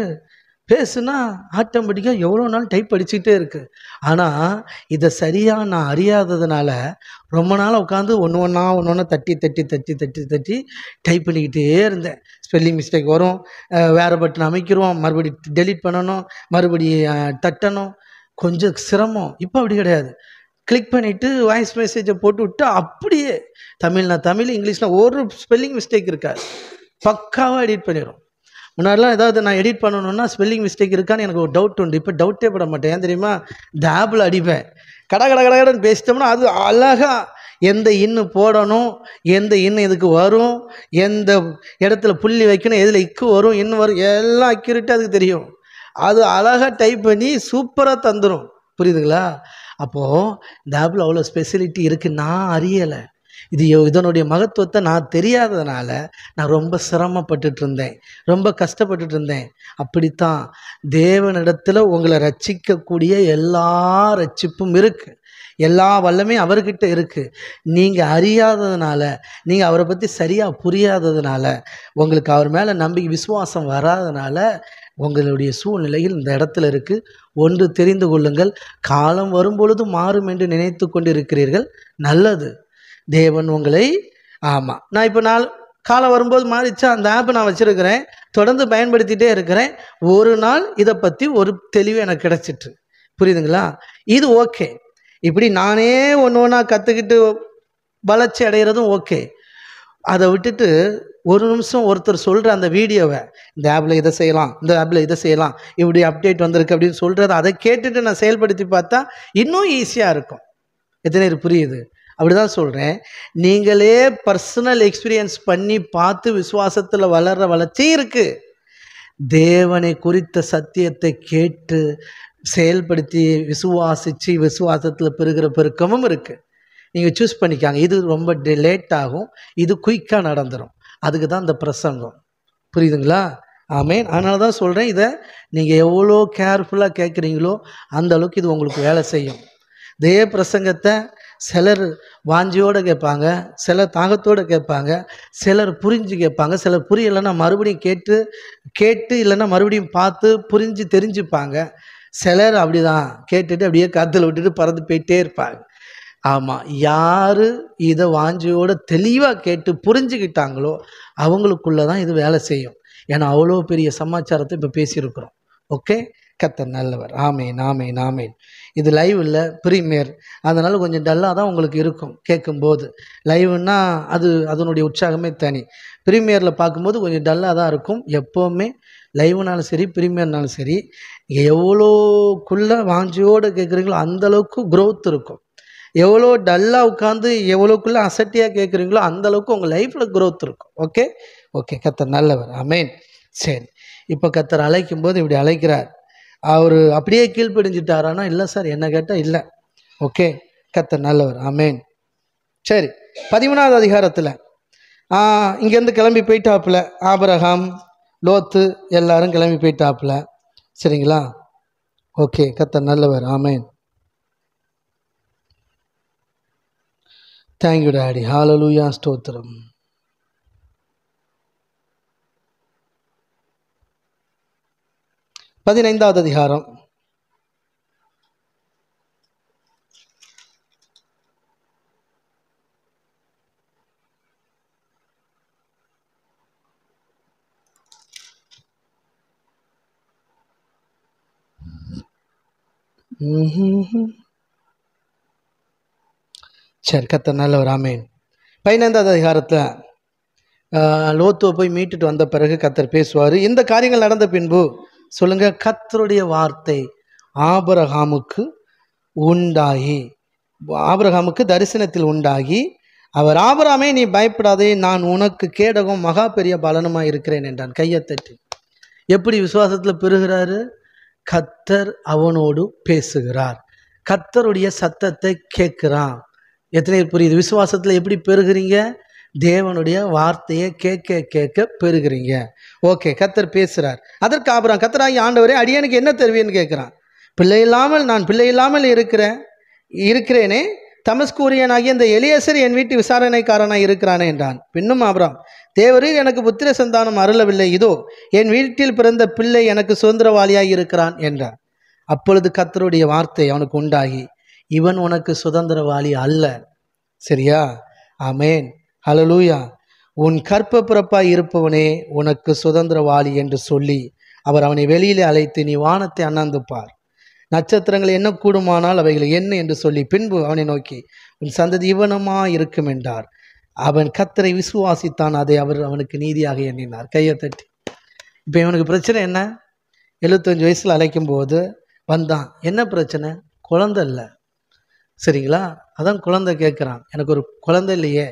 பேசுனா ஆட்டோமேட்டிக்காக எவ்வளோ நாள் டைப் அடிச்சுக்கிட்டே இருக்குது. ஆனால் இதை சரியாக நான் அறியாததுனால ரொம்ப நாள் உட்காந்து ஒன்று ஒன்றா தட்டி தட்டி தட்டி தட்டி தட்டி டைப் பண்ணிக்கிட்டே இருந்தேன். ஸ்பெல்லிங் மிஸ்டேக் வரும், வேறு பட்டன் அமைக்கிறோம், மறுபடியும் டெலீட் பண்ணணும், மறுபடியும் தட்டணும், கொஞ்சம் சிரமம். இப்போ அப்படி கிடையாது. கிளிக் பண்ணிவிட்டு வாய்ஸ் மெசேஜை போட்டு விட்டு அப்படியே தமிழ்னா தமிழ், இங்கிலீஷ்னா ஒரு ஸ்பெல்லிங் மிஸ்டேக் இருக்காது, பக்காவாக எடிட் பண்ணிடும். முன்னாடிலாம் ஏதாவது நான் எடிட் பண்ணணுன்னா ஸ்பெல்லிங் மிஸ்டேக் இருக்கான்னு எனக்கு ஒரு டவுட் உண்டு. இப்போ டவுட்டே பட மாட்டேன். ஏன் தெரியுமா? இந்த ஆப்பில் அடிப்பேன், கடன்னு பேசிட்டோம்னா அது அழகாக எந்த இன்னு போடணும், எந்த இன்னு இதுக்கு வரும், எந்த இடத்துல புள்ளி வைக்கணும், எதில் இக்கு வரும், இன்னு வரும், எல்லாம் அக்யூரேட்டாக அதுக்கு தெரியும். அது அழகாக டைப் பண்ணி சூப்பராக தந்துடும். புரியுதுங்களா? அப்போது இந்த ஆப்பில் அவ்வளோ ஸ்பெசிலிட்டி இருக்குது, நான் அறியலை. இதனுடைய மகத்துவத்தை நான் தெரியாததுனால நான் ரொம்ப சிரமப்பட்டுட்டு இருந்தேன், ரொம்ப கஷ்டப்பட்டுட்டு இருந்தேன். அப்படித்தான் தேவனிடத்தில் உங்களை ரட்சிக்கக்கூடிய எல்லா ரட்சிப்பும் இருக்குது, எல்லா வல்லமே அவர்கிட்ட இருக்குது. நீங்கள் அறியாததுனால, நீங்கள் அவரை பற்றி சரியாக புரியாததுனால, உங்களுக்கு அவர் மேலே நம்பிக்கை விசுவாசம் வராதனால உங்களுடைய சூழ்நிலையில் இந்த இடத்துல இருக்குது. ஒன்று தெரிந்து கொள்ளுங்கள், காலம் வரும்பொழுது மாறும் என்று நினைத்து கொண்டு இருக்கிறீர்கள். நல்லது, தேவன் உங்களை நான் இப்போ காலம் வரும்போது மாறிச்சா, அந்த ஆப்பை நான் வச்சுருக்கிறேன், தொடர்ந்து பயன்படுத்திகிட்டே இருக்கிறேன். ஒரு நாள் இதை பற்றி ஒரு தெளிவு எனக்கு கிடச்சிட்டு, புரியுதுங்களா? இது ஓகே. இப்படி நானே ஒன்று ஒன்றா கற்றுக்கிட்டு வளர்ச்சி அடைகிறதும் ஓகே. அதை விட்டுட்டு ஒரு நிமிஷம் ஒருத்தர் சொல்கிற அந்த வீடியோவை, இந்த ஆப்பில் இதை செய்யலாம், இந்த ஆப்பில் இதை செய்யலாம், இப்படி அப்டேட் வந்திருக்கு அப்படின்னு சொல்கிறது, அதை கேட்டுட்டு நான் செயல்படுத்தி பார்த்தா இன்னும் ஈஸியாக இருக்கும். எத்தனை பேர் புரியுது? அப்படி தான் சொல்கிறேன். நீங்களே பர்சனல் எக்ஸ்பீரியன்ஸ் பண்ணி பார்த்து விசுவாசத்தில் வளர்கிற வளர்ச்சி இருக்குது. தேவனை குறித்த சத்தியத்தை கேட்டு செயல்படுத்தி விசுவாசித்து விசுவாசத்தில் பெருகிற பெருக்கமும் இருக்குது. நீங்கள் சூஸ் பண்ணிக்காங்க. இது ரொம்ப லேட் ஆகும், இது குயிக்காக நடந்துடும். அதுக்கு தான் இந்த பிரசங்கம், புரியுதுங்களா? ஆமேன். அதனால தான் சொல்கிறேன், இதை நீங்கள் எவ்வளோ கேர்ஃபுல்லாக கேட்குறீங்களோ அந்த அளவுக்கு இது உங்களுக்கு வேலை செய்யும். இதே பிரசங்கத்தை சிலர் வாஞ்சியோடு கேட்பாங்க, சிலர் தாகத்தோடு கேட்பாங்க, சிலர் புரிஞ்சு கேட்பாங்க, சிலர் புரியலைன்னா மறுபடியும் கேட்டு இல்லைன்னா மறுபடியும் பார்த்து புரிஞ்சு தெரிஞ்சுப்பாங்க. சிலர் அப்படி தான் கேட்டுட்டு அப்படியே காற்றுல விட்டுட்டு பறந்து போயிட்டே இருப்பாங்க. ஆமாம், யார் இதை வாஞ்சியோடு தெளிவாக கேட்டு புரிஞ்சுக்கிட்டாங்களோ அவங்களுக்குள்ளே தான் இது வேலை செய்யும். ஏன்னா அவ்வளோ பெரிய சமாச்சாரத்தை இப்போ பேசியிருக்கிறோம். ஓகே, கர்த்தர் நல்லவர். ஆமேன், ஆமேன், ஆமேன். இது லைவ் இல்லை, ப்ரீமியர், அதனால் கொஞ்சம் டல்லாக தான் உங்களுக்கு இருக்கும் கேட்கும்போது. லைவ்னா அதனுடைய உற்சாகமே தனி. ப்ரீமியரில் பார்க்கும்போது கொஞ்சம் டல்லாக தான் இருக்கும். எப்போவுமே லைவ்னாலும் சரி ப்ரீமியர்னாலும் சரி, எவ்வளோக்குள்ளே வாஞ்சியோடு கேட்குறீங்களோ அந்தளவுக்கு க்ரோத் இருக்கும். எவ்வளோ டல்லாக உட்காந்து எவ்வளோக்குள்ளே அசட்டியாக கேட்குறீங்களோ அந்தளவுக்கு உங்கள் லைஃப்பில் க்ரோத் இருக்கும். ஓகே ஓகே, கர்த்தர் நல்லவர். ஆமேன். சரி, இப்போ கர்த்தர் அழைக்கும் போது இப்படி அழைக்கிறார். அவர் அப்படியே கீழ்ப்படிஞ்சிட்டாரானா? இல்லை சார், என்ன கேட்டால் இல்லை. ஓகே, கர்த்தர் நல்லவர். ஆமேன். சரி, 13வது அதிகாரத்தில் இங்கேருந்து கிளம்பி போயிட்டாப்புல. ஆபிரகாம், லோத்து எல்லாரும் கிளம்பி போயிட்டாப்புல. சரிங்களா? ஓகே, கர்த்தர் நல்லவர். ஆமேன். Thank you daddy. ஹல்லேலூயா, ஸ்தோத்திரம். பதினைந்தாவது அதிகாரம். சரி, கர்த்தர் நல்லவர். ஆமேன். 15வது அதிகாரத்தில் லோத்துவை போய் மீட்டுட்டு வந்த பிறகு கர்த்தர் பேசுவார். இந்த காரியங்கள் நடந்த பின்பு சொல்லுங்க, கர்த்தருடைய வார்த்தை ஆபிரகாமுக்கு தரிசனத்தில் உண்டாகி, அவர், ஆபிரகாமே நீ பயப்படாதே, நான் உனக்கு கேடகம் மகா பெரிய பலனுமாய் இருக்கிறேன் என்றான். கையை தட்டி. எப்படி விசுவாசத்தில் பெறுகிறாரு? கர்த்தர் அவனோடு பேசுகிறார், கர்த்தருடைய சத்தத்தை கேட்குறான். எத்தனை புரியுது? விசுவாசத்தில் எப்படி பெறுகிறீங்க? தேவனுடைய வார்த்தையை கேட்க கேட்க பெறுகிறீங்க. ஓகே, கர்த்தர் பேசுகிறார். அதற்கு ஆபிரகாம், கர்த்தராகிய ஆண்டவரே, அடியனுக்கு என்ன தருவீன்னு கேட்குறான். நான் பிள்ளை இல்லாமல் இருக்கிறேனே, தமஸ்கூரியனாகிய இந்த எலியேசர் என் வீட்டு விசாரணைக்காரனாக இருக்கிறானே என்றான். பின்னும் ஆபிரகாம், தேவரீர் எனக்கு புத்திர சந்தானம் அருளவில்லை, இதோ என் வீட்டில் பிறந்த பிள்ளை எனக்கு சுதந்திரவாளியாய் இருக்கிறான் என்றான். அப்பொழுது கர்த்தருடைய வார்த்தை அவனுக்கு உண்டாகி, இவன் உனக்கு சுதந்திரவாளி அல்ல. சரியா? ஆமேன், ஹல்லேலூயா. உன் கற்ப பிறப்பாய் இருப்பவனே உனக்கு சுதந்திரவாளி என்று சொல்லி அவர் அவனை வெளியிலே அழைத்து, நீ வானத்தை அண்ணாந்து பார், நட்சத்திரங்கள் என்ன கூடுமானால் அவைகளை என்ன என்று சொல்லி பின்பு அவனை நோக்கி, உன் சந்ததி இவனமா இருக்கும் என்றார். அவன் கர்த்தரை விசுவாசித்தான், அதை அவர் அவனுக்கு நீதியாக எண்ணினார். கையை தட்டி. இப்போ இவனுக்கு பிரச்சனை என்ன? 75 வயசில் அழைக்கும் போது வந்தான். என்ன பிரச்சனை? குழந்தை இல்லை. சரிங்களா? அதான் குழந்தை கேட்குறான். எனக்கு ஒரு குழந்தை இல்லையே,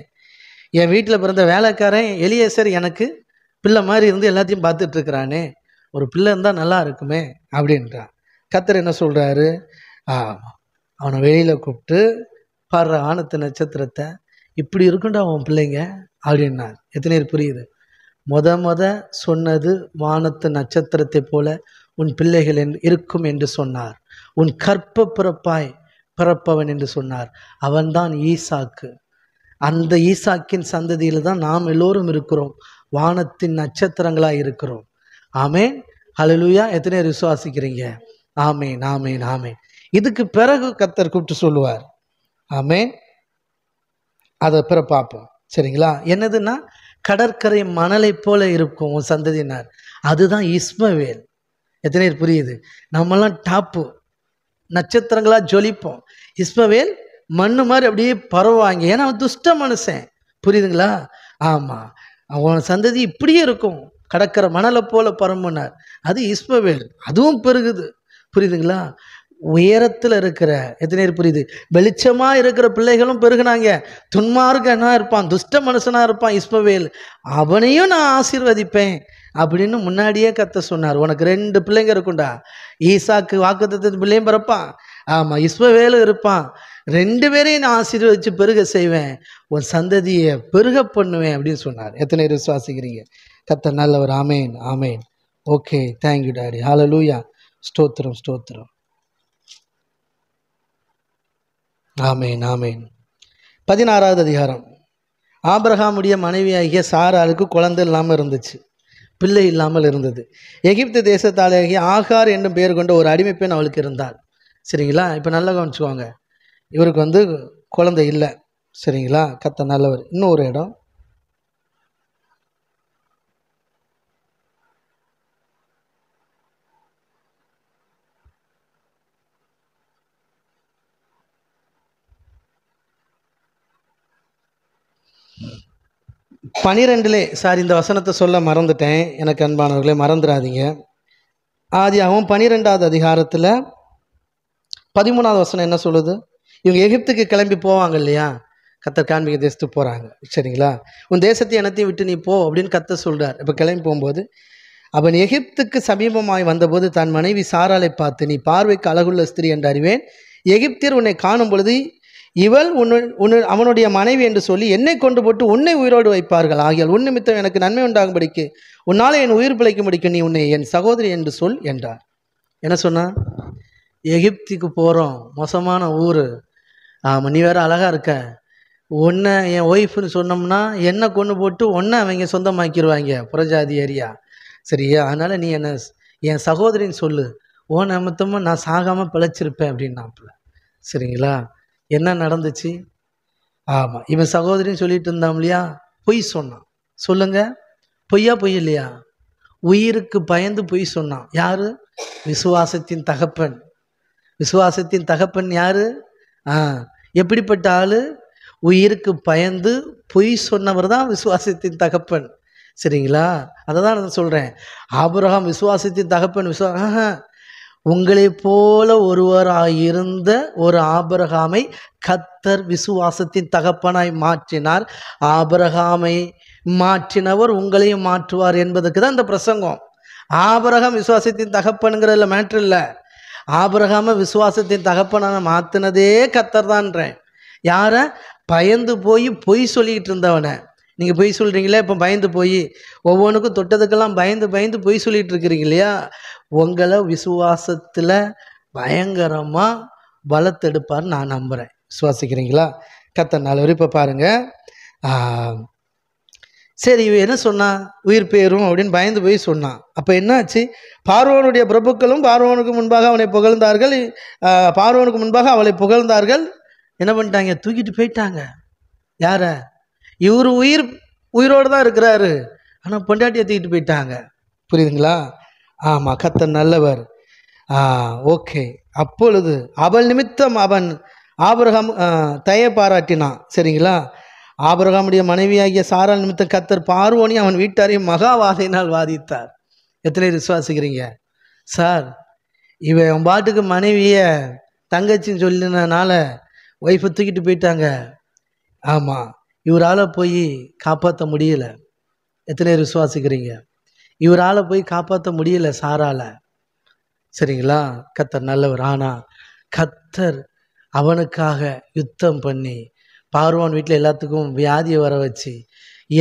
என் வீட்டில் பிறந்த வேலைக்காரன் எலியேசர் எனக்கு பிள்ளை மாதிரி இருந்து எல்லாத்தையும் பார்த்துட்ருக்கிறானே, ஒரு பிள்ளை இருந்தால் நல்லா இருக்குமே அப்படின்றான். கர்த்தர் என்ன சொல்கிறாரு? அவனை வெளியில் கூப்பிட்டு, பாடுற வானத்து நட்சத்திரத்தை இப்படி இருக்குண்டா உன் பிள்ளைங்க அப்படின்னார். எத்தனை பேர் புரியுது? முத சொன்னது வானத்து நட்சத்திரத்தை போல உன் பிள்ளைகள் இருக்கும் என்று சொன்னார். உன் கற்ப பிறப்பாய் பிறப்பவன் என்று சொன்னார். அவன்தான் ஈசாக்கு. அந்த ஈசாக்கின் சந்ததியில் தான் நாம் எல்லோரும் இருக்கிறோம். வானத்தின் நட்சத்திரங்களாக இருக்கிறோம். ஆமேன், ஹல்லேலூயா. எத்தனை பேர் விசுவாசிக்கிறீங்க? ஆமேன், ஆமேன், ஆமேன். இதுக்கு பிறகு கர்த்தர் கூப்பிட்டு சொல்லுவார். ஆமேன். அதை பிற பார்ப்போம். சரிங்களா? என்னதுன்னா, கடற்கரை மணலை போல இருக்கும் உன் சந்ததியினர். அதுதான் இஸ்மவேல். எத்தனை பேர் புரியுது? நம்மெல்லாம் டாப்பு நட்சத்திரங்களா ஜொலிப்போம். இஸ்மவேல் மண்ணு மாதிரி அப்படியே பரவாங்க. ஏன்னா அவன் துஷ்ட மனுஷன். புரியுதுங்களா? ஆமாம், அவன் சந்ததி இப்படியே இருக்கும், கடற்கரை மணலை போல பரம்புனார். அது இஸ்மவேல். அதுவும் பெருகுது. புரியுதுங்களா? உயரத்தில் இருக்கிற எத்தனை பேர் புரியுது? வெளிச்சமாக இருக்கிற பிள்ளைகளும் பெருகுனாங்க. துன்மார்க்கனா இருப்பான், துஷ்ட மனுஷனாக இருப்பான் இஸ்மவேல், அவனையும் நான் ஆசீர்வதிப்பேன் அப்படின்னு முன்னாடியே கர்த்தர் சொன்னார். உனக்கு 2 பிள்ளைங்க இருக்குண்டா. ஈசாக்கு வாக்குத்தத்தத்தின் பிள்ளையும் பிறப்பான். ஆமாம், இஸ்மவேலும் இருப்பான். 2 பேரையும் நான் ஆசீர்வதித்து பெருக செய்வேன், உன் சந்ததியை பெருக பண்ணுவேன் அப்படின்னு சொன்னார். எத்தனை பேர் விசுவாசிக்கிறீங்க? கர்த்தர் நல்லவர். Amen, amen. Okay, thank you daddy. Hallelujah. ஸ்தோத்திரம், ஸ்தோத்திரம். ஆமேன், ஆமேன். 16வது அதிகாரம். ஆபிரகாமுடைய மனைவியாகிய சாராளுக்கு குழந்தை இல்லாமல் இருந்துச்சு, பிள்ளை இல்லாமல் இருந்தது. எகிப்து தேசத்தாளாகிய ஆகார் என்னும் பெயர் கொண்ட ஒரு அடிமை பெண் அவளுக்கு இருந்தாள். சரிங்களா? இப்போ நல்லா கவனிச்சுக்கோங்க. இவருக்கு குழந்தை இல்லை. சரிங்களா? கர்த்தர் நல்லவர். இன்னொரு இடம், இந்த வசனத்தை சொல்ல மறந்துட்டேன். எனக்கு அன்பானவர்களே, மறந்துடாதீங்க. ஆதியாகமம் 12வது அதிகாரத்தில் 13வது வசனம் என்ன சொல்லுது? இவங்க எகிப்துக்கு கிளம்பி போவாங்க இல்லையா? கர்த்தர் காண்பிக்க தேசத்துக்கு போகிறாங்க. சரிங்களா? உன் தேசத்தை எனத்தையும் விட்டு நீ போ அப்படின்னு கர்த்தர் சொல்கிறார். இப்போ கிளம்பி போகும்போது அவன் எகிப்துக்கு சமீபமாய் வந்தபோது தன் மனைவி சாராளை பார்த்து, நீ பார்வைக்கு அழகுள்ள ஸ்திரீ என்று அறிவேன். எகிப்தியர் உன்னை காணும் பொழுது இவள் அவனுடைய மனைவி என்று சொல்லி என்னை கொண்டு போட்டு உன்னை உயிரோடு வைப்பார்கள். ஆகியால் உன் நிமித்தம் எனக்கு நன்மை உண்டாகும்படிக்கு உன்னாலே என் உயிர் பிழைக்கும்படிக்கு நீ உன்னை என் சகோதரி என்று சொல் என்றார். என்ன சொன்னா? எகிப்துக்கு போகிறோம், மோசமான ஊர். ஆமாம், நீ வேற அழகாக இருக்க, ஒன்றை என் ஒய்ஃப்னு சொன்னோம்னா என்னை கொண்டு போட்டு ஒன்றை அவங்க சொந்தமாக்கிடுவாங்க, புறஜாதி ஏரியா. சரியா? அதனால் நீ என்ன என் சகோதரின்னு சொல்லு, ஓ நிமித்தமும் நான் சாகாமல் பிழைச்சிருப்பேன் அப்படின்னாப்புல. சரிங்களா? என்ன நடந்துச்சு? ஆமாம், இவன் சகோதரின்னு சொல்லிட்டு இருந்தான் இல்லையா? பொய் சொன்னான். சொல்லுங்க, பொய்யா பொய் இல்லையா? உயிருக்கு பயந்து பொய் சொன்னான். யாரு? விசுவாசத்தின் தகப்பன். விசுவாசத்தின் தகப்பன் யாரு? எப்படிப்பட்ட ஆளு? உயிருக்கு பயந்து பொய் சொன்னவர் தான் விசுவாசத்தின் தகப்பன். சரிங்களா? அதை தான் நான் சொல்கிறேன். ஆபிரகாம் விசுவாசத்தின் தகப்பன். உங்களை போல ஒருவராயிருந்த ஒரு ஆபிரகாமை கர்த்தர் விசுவாசத்தின் தகப்பனாய் மாற்றினார். ஆபிரகாமை மாற்றினவர் உங்களையும் மாற்றுவார் என்பதற்கு தான் இந்த பிரசங்கம். ஆபிரகாம் விசுவாசத்தின் தகப்பனுங்கிறதுல மேட்ரு இல்லை. ஆபிரகாமை விசுவாசத்தின் தகப்பனான மாற்றினதே கர்த்தர் தான்றேன். யாரை? பயந்து போய் பொய் சொல்லிக்கிட்டு இருந்தவனை. நீங்கள் பொய் சொல்கிறீங்களே, இப்போ பயந்து போய் ஒவ்வொன்றுக்கும் தொட்டதுக்கெல்லாம் பயந்து பொய் சொல்லிகிட்டு இருக்கிறீங்க இல்லையா? உங்களை விசுவாசத்தில் பயங்கரமாக வளர்த்தெடுப்பார் நான் நம்புகிறேன். விசுவாசிக்கிறீங்களா? கர்த்தர் நல்லவர். இப்போ பாருங்கள், சரி இவன் என்ன சொன்னான்? உயிர் பேரும் அப்படின்னு பயந்து போய் சொன்னான். அப்போ என்னாச்சு? பார்வோனுடைய பிரபுக்களும் பார்வோனுக்கு முன்பாக அவனை புகழ்ந்தார்கள். பார்வோனுக்கு முன்பாக அவளை புகழ்ந்தார்கள். என்ன பண்ணிட்டாங்க? தூக்கிட்டு போயிட்டாங்க. யாரை? இவர் உயிரோடு தான் இருக்கிறாரு, ஆனால் பொண்டாட்டியை தூக்கிட்டு போயிட்டாங்க. புரியுதுங்களா? ஆமாம், கர்த்தர் நல்லவர். ஓகே. அப்பொழுது அவள் நிமித்தம் அவன் ஆபிரகாம் தயை பாராட்டினான். சரிங்களா? ஆபிரகாமுடைய மனைவியாகிய சாராள் நிமித்தம் கர்த்தர் பார்வோனி அவன் வீட்டாரையும் மகாவாதையினால் வாதித்தார். எத்தனை விசுவாசிக்கிறீங்க? சார், இவன் பாட்டுக்கு மனைவியை தங்கச்சின்னு சொல்லினால ஒய்ஃபை தூக்கிட்டு போயிட்டாங்க. ஆமாம், இவரால் போய் காப்பாற்ற முடியல. எத்தனை பேர் விசுவாசிக்கிறீங்க? இவரால் போய் காப்பாற்ற முடியல சாரால. சரிங்களா? கர்த்தர் நல்லவர். ஆனால் கர்த்தர் அவனுக்காக யுத்தம் பண்ணி பார்வோன் வீட்டில் எல்லாத்துக்கும் வியாதியை வர வச்சு,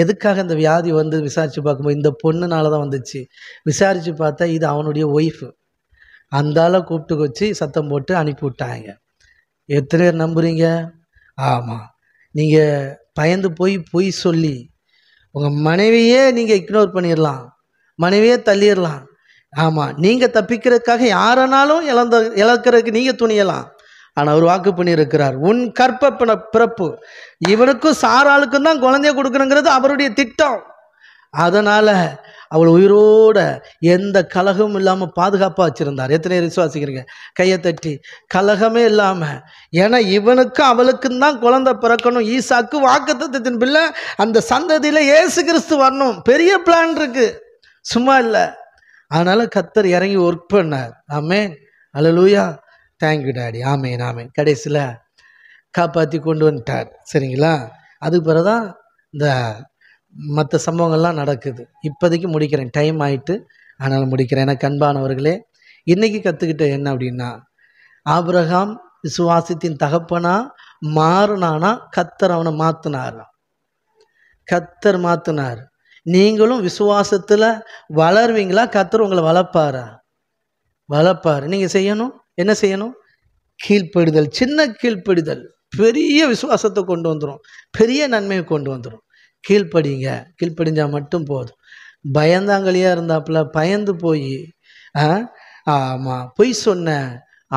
எதுக்காக இந்த வியாதி வந்து விசாரித்து பார்க்கும்போது இந்த பொண்ணுனால தான் வந்துச்சு. விசாரித்து பார்த்தா இது அவனுடைய ஒய்ஃபு. அந்தால கூப்பிட்டு வச்சு சத்தம் போட்டு அனுப்பி விட்டாங்க. எத்தனை பேர் நம்புறீங்க? ஆமாம். நீங்கள் பயந்து போய் பொய் சொல்லி உங்கள் மனைவியே நீங்கள் இக்னோர் பண்ணிடலாம், மனைவியே தள்ளிடலாம். ஆமாம், நீங்கள் தப்பிக்கிறதுக்காக யாரனாலும் இழக்கிறதுக்கு நீங்கள் துணியலாம். ஆனால் அவர் வாக்கு பண்ணியிருக்கிறார், உன் கற்ப பிறப்பு இவனுக்கும் சாராளுக்கும் தான் குழந்தைய கொடுக்கணுங்கிறது அவருடைய திட்டம். அதனால் அவள் உயிரோட எந்த கலகமும் இல்லாமல் பாதுகாப்பாக வச்சுருந்தார். எத்தனை விசுவாசிக்கிறீங்க? கையை தட்டி. கலகமே இல்லாமல். ஏன்னா இவனுக்கும் அவளுக்கும் தான் குழந்தை பிறக்கணும். ஈசாக்கு வாக்குத்தத்தத்தின் பிள்ளை, அந்த சந்ததியில் இயேசு கிறிஸ்து வரணும். பெரிய பிளான் இருக்குது, சும்மா இல்லை. அதனால் கர்த்தர் இறங்கி ஒர்க் பண்ணார். ஆமென், அல்லேலூயா, தேங்க்யூ டாடி. ஆமென் ஆமென். கடைசியில் காப்பாற்றி கொண்டு வந்துட்டார். சரிங்களா? அதுக்கு பிறகு தான் இந்த மற்ற சம்பவங்கள்லாம் நடக்குது. இப்போதைக்கு முடிக்கிறேன், டைம் ஆகிட்டு, அதனால் முடிக்கிறேன். எனக்கு அன்பானவர்களே, இன்றைக்கி கற்றுக்கிட்ட என்ன அப்படின்னா, ஆபிரகாம் விசுவாசத்தின் தகப்பனா மாறினானா கர்த்தர் அவனை மாற்றினாரா? கர்த்தர் மாற்றினார். நீங்களும் விசுவாசத்தில் வளருவீங்களா? கர்த்தர் உங்களை வளர்ப்பாரா? வளர்ப்பார். நீங்கள் செய்யணும், என்ன செய்யணும்? கீழ்ப்படிதல். சின்ன கீழ்ப்படிதல் பெரிய விசுவாசத்தை கொண்டு வந்துடும், பெரிய நன்மையை கொண்டு வந்துடும். கீழ்ப்படிங்க. கீழ்ப்படிஞ்சால் மட்டும் போதும். பயந்தாங்கலியாக இருந்தாப்புல பயந்து போய் ஆமாம் பொய் சொன்ன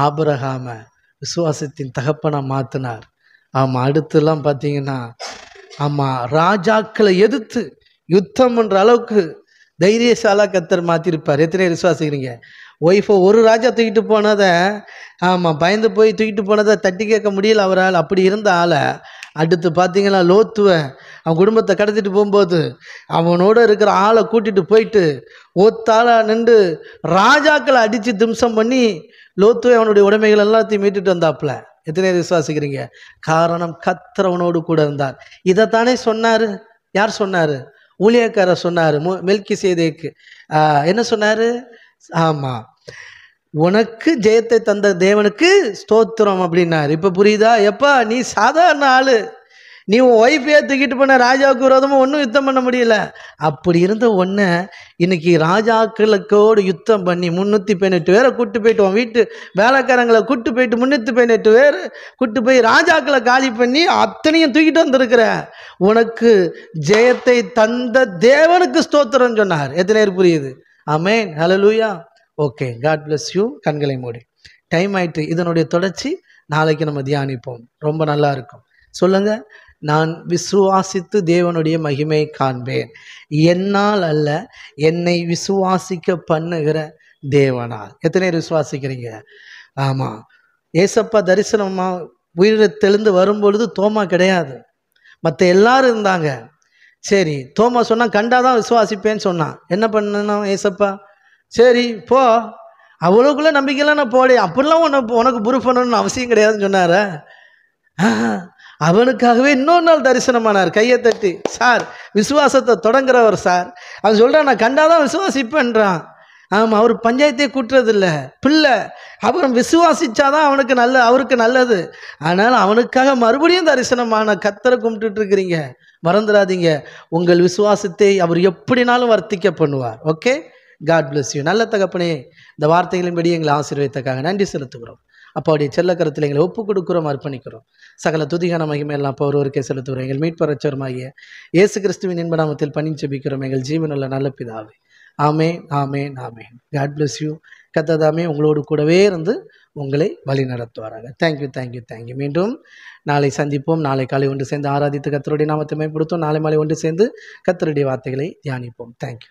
ஆபிரகாம விசுவாசத்தின் தகப்பனை மாற்றினார். ஆமாம், அடுத்துலாம் பார்த்தீங்கன்னா, ஆமாம், ராஜாக்களை எதிர்த்து யுத்தம் பண்ணுற அளவுக்கு தைரியசாலாக கர்த்தர் மாற்றிருப்பார். எத்தனை விசுவாசிக்கிறீங்க? ஒய்ஃபை ஒரு ராஜா தூக்கிட்டு போனதை, ஆமாம், பயந்து போய் தூக்கிட்டு போனதை தட்டி கேட்க முடியல அவரால். அப்படி இருந்த ஆளை அடுத்து பார்த்தீங்கன்னா, லோத்துவை அவன் குடும்பத்தை கடத்திட்டு போகும்போது அவனோட இருக்கிற ஆளை கூட்டிகிட்டு போயிட்டு ஒத்தாளா நின்று ராஜாக்களை அடித்து திம்சம் பண்ணி லோத்துவை அவனுடைய உடைமைகள் எல்லாத்தையும் மீட்டுட்டு வந்தாப்புல. எத்தனை விசுவாசிக்கிறீங்க? காரணம் கர்த்தர் அவனோடு கூட இருந்தார். இதைத்தானே சொன்னார். யார் சொன்னார்? ஊழியக்காரர் சொன்னார். மெல்கிசேதேக்கு என்ன சொன்னார்? ஆமாம், உனக்கு ஜெயத்தை தந்த தேவனுக்கு ஸ்தோத்திரம் அப்படின்னார். இப்போ புரியுதா? எப்பா நீ சாதாரண ஆள், நீ உன் ஒய்ஃபையே தூக்கிட்டு போன ராஜாவுக்கு விரோதமாக ஒன்றும் யுத்தம் பண்ண முடியல. அப்படி இருந்த ஒன்று இன்னைக்கு ராஜாக்களுக்கோடு யுத்தம் பண்ணி 318 பேரை கூட்டு போயிட்டு, உன் வீட்டு வேலைக்காரங்களை கூட்டு போயிட்டு 318 பேர் கூட்டு போய் ராஜாக்களை காலி பண்ணி அத்தனையும் தூக்கிட்டு வந்திருக்கிற உனக்கு ஜெயத்தை தந்த தேவனுக்கு ஸ்தோத்திரம் சொன்னார். எத்தனை பேர் புரியுது? Amen, hallelujah. Okay, God bless you. கண்களை மூடி. டைம் ஆயிட்டு. இதனுடைய தொடர்ச்சி நாளைக்கு நம்ம தியானிப்போம். ரொம்ப நல்லா இருக்கும். சொல்லுங்க, நான் விசுவாசித்து தேவனுடைய மகிமையை காண்பேன். என்னால் அல்ல, என்னை விசுவாசிக்க பண்ணுகிற தேவனால். எத்தனை விசுவாசிக்கிறீங்க? ஆமாம், ஏசப்பா தரிசனமாக உயிரை தெளிந்து வரும்பொழுது தோமா கிடையாது, மற்ற எல்லாரும் இருந்தாங்க. சரி, தோமா சொன்னான், கண்டாதான் விசுவாசிப்பேன்னு சொன்னான். என்ன பண்ணணும் ஏசப்பா? சரி போ, அவ்வளோக்குள்ளே நம்பிக்கைலாம் நான் போடே, அப்படிலாம் உனக்கு ப்ரூஃப் பண்ணணும்னு அவசியம் கிடையாதுன்னு சொன்னார. அவனுக்காகவே இன்னொரு நாள் தரிசனமானார். கையை தட்டி, சார் விசுவாசத்தை தொடங்குறவர் சார். அவன் சொல்கிறான், நான் கண்டாதான் விசுவாசிப்பேன்றான். ஆமாம், அவர் பஞ்சாயத்தையே கூட்டுறதில்ல பிள்ளை. அப்புறம் விசுவாசிச்சாதான் அவருக்கு நல்லது. ஆனால் அவனுக்காக மறுபடியும் தரிசனமான கர்த்தரை கும்பிட்டுட்டு இருக்கிறீங்க. மறந்துடாதீங்க, உங்கள் விசுவாசத்தை அவர் எப்படினாலும் வர்த்திக்க பண்ணுவார். Okay, God bless you. நல்ல தகப்பனே, இந்த வார்த்தைகளின்படி எங்களை ஆசீர்வதித்தக்காக நன்றி செலுத்துகிறோம். அப்போ அவருடைய செல்ல கருத்தில் எங்களை ஒப்பு கொடுக்குறோம், அர்ப்பணிக்கிறோம். சகல துதிகான மகிமையெல்லாம் அப்போ ஒருவருக்கே செலுத்துகிறோம். எங்கள் மீட்பரச்சருமாகிய இயேசு கிறிஸ்துவின் இன்ப நாமத்தில் பணிந்து ஜெபிக்கிறோம் எங்கள் ஜீவனுள்ள நல்ல பிதாவே. Amen, amen, amen. God bless you. கர்த்தர் உங்களோடு கூடவே இருந்து உங்களை வழி நடத்துவாராங்க. Thank you, thank you, thank you. மீண்டும் நாளை சந்திப்போம். நாளை காலை ஒன்று சேர்ந்து ஆராதித்து கர்த்தருடைய நாமத்தை மேம்படுத்தும். நாளை மாலை ஒன்று சேர்ந்து கர்த்தருடைய வார்த்தைகளை தியானிப்போம். தேங்க்யூ.